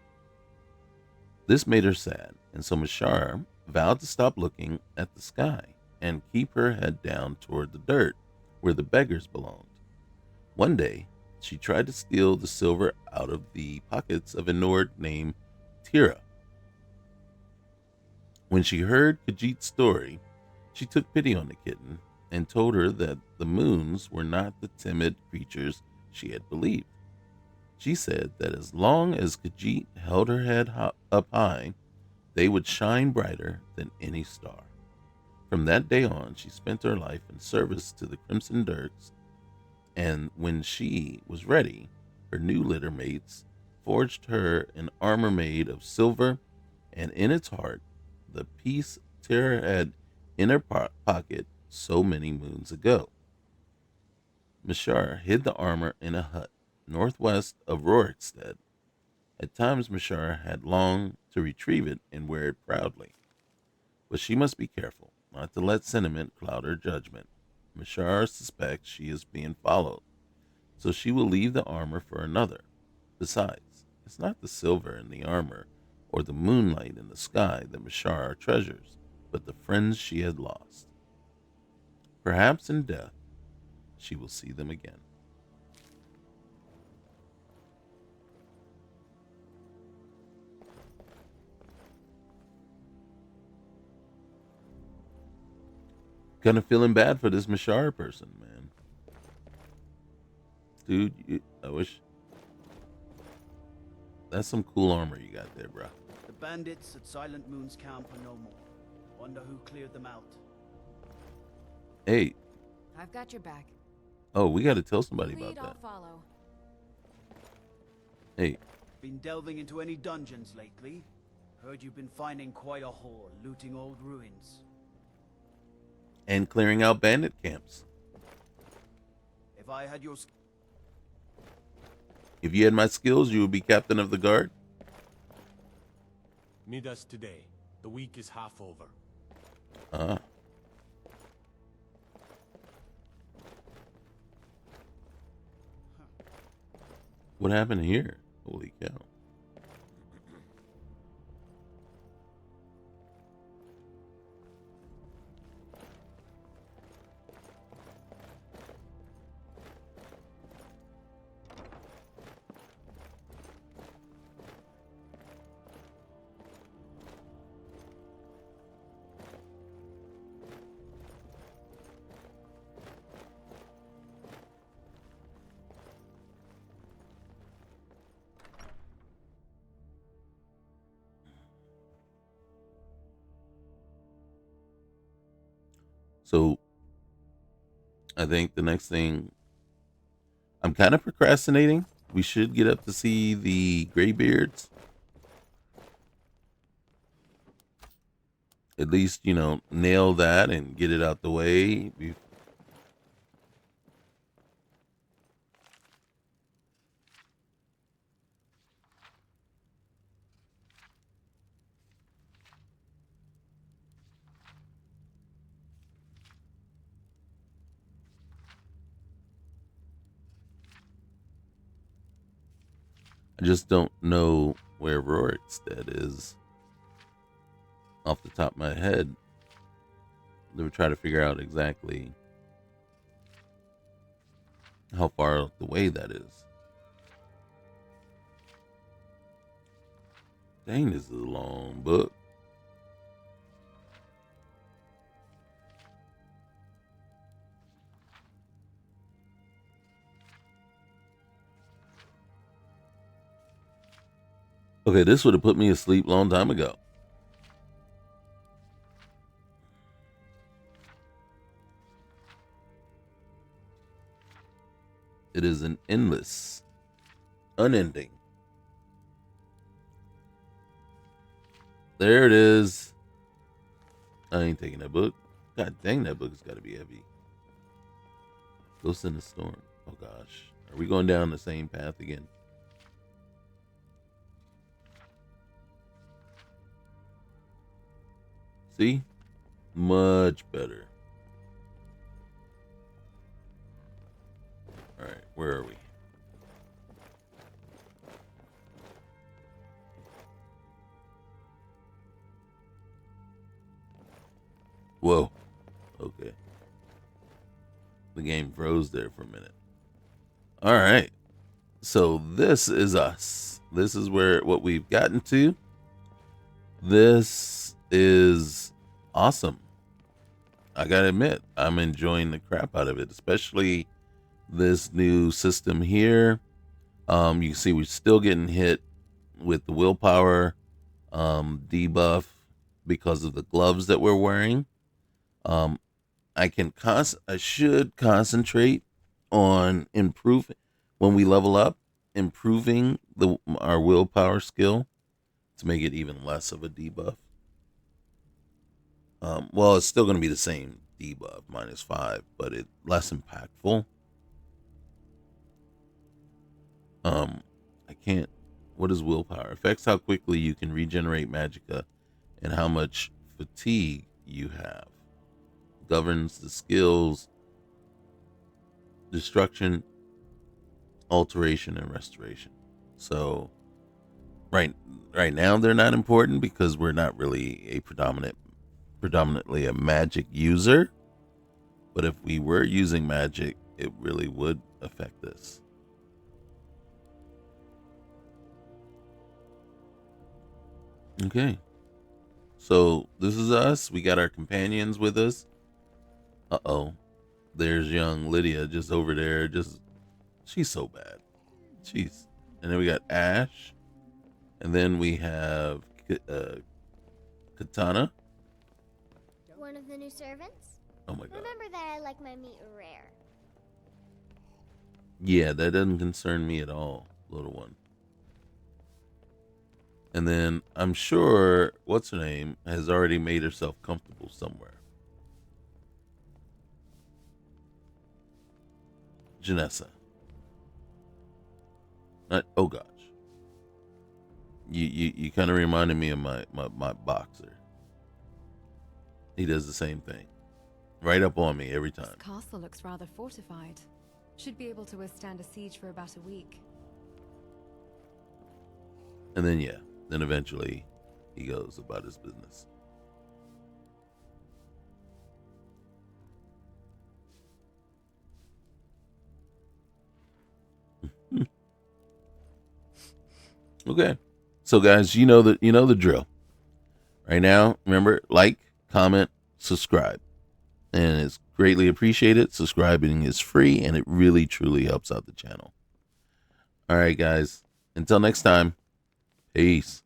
This made her sad, and so Mashar vowed to stop looking at the sky and keep her head down toward the dirt where the beggars belonged. One day, she tried to steal the silver out of the pockets of a Nord named Tira. When she heard Khajiit's story, she took pity on the kitten and told her that the moons were not the timid creatures she had believed. She said that as long as Khajiit held her head up high, they would shine brighter than any star. From that day on, she spent her life in service to the Crimson Dirks, and when she was ready, her new litter mates forged her an armor made of silver, and in its heart, the piece Tira had in her pocket so many moons ago. Mashar hid the armor in a hut northwest of Rorikstead. At times, Mashar had longed to retrieve it and wear it proudly. But she must be careful not to let sentiment cloud her judgment. Mashar suspects she is being followed, so she will leave the armor for another. Besides, it's not the silver in the armor or the moonlight in the sky that Mashar treasures, but the friends she had lost. Perhaps in death, she will see them again. Kind of feeling bad for this Mashar person, man. Dude, I wish. That's some cool armor you got there, bro. The bandits at Silent Moon's camp are no more. Wonder who cleared them out. Hey. I've got your back. Oh, we got to tell somebody Lead, about that. I'll follow. Hey. Been delving into any dungeons lately? Heard you've been finding quite a haul, looting old ruins. And clearing out bandit camps. If I had your... If you had my skills, you would be captain of the guard. Meet us today. The week is half over. Ah. What happened here? Holy cow. So I think the next thing, I'm kind of procrastinating. We should get up to see the Greybeards. At least, nail that and get it out the way. I just don't know where Rorikstead is off the top of my head. They were trying to figure out exactly how far the way that is. Dang, this is a long book. Okay, this would have put me asleep a long time ago. It is an endless, unending. There it is. I ain't taking that book. God dang, that book's got to be heavy. Ghost in the Storm. Oh gosh. Are we going down the same path again? See? Much better. Alright, where are we? Whoa. Okay. The game froze there for a minute. All right. So this is us. This is what we've gotten to. This is awesome. I gotta admit, I'm enjoying the crap out of it, especially this new system here. You can see we're still getting hit with the willpower debuff because of the gloves that we're wearing. I should concentrate on improving when we level up, improving our willpower skill to make it even less of a debuff. Well, it's still going to be the same debuff, -5, but it less impactful. I can't. What is willpower? Affects how quickly you can regenerate magicka and how much fatigue you have. Governs the skills, destruction, alteration, and restoration. So right now they're not important because we're not really a predominantly a magic user. But if we were using magic, it really would affect this. Okay. So this is us. We got our companions with us. Uh-oh. There's young Lydia just over there. She's so bad. And then we got Ash. And then we have Katana. One of the new servants? Oh my god. Remember that I like my meat rare. Yeah, that doesn't concern me at all, little one. And then I'm sure, what's her name, has already made herself comfortable somewhere. Janessa. Oh gosh. You kind of reminded me of my boxer. He does the same thing. Right up on me every time. This castle looks rather fortified. Should be able to withstand a siege for about a week. And then then eventually he goes about his business. Okay. So guys, you know the drill. Right now, remember, like, comment, subscribe. And it's greatly appreciated. Subscribing is free and it really truly helps out the channel. All right, guys. Until next time. Peace.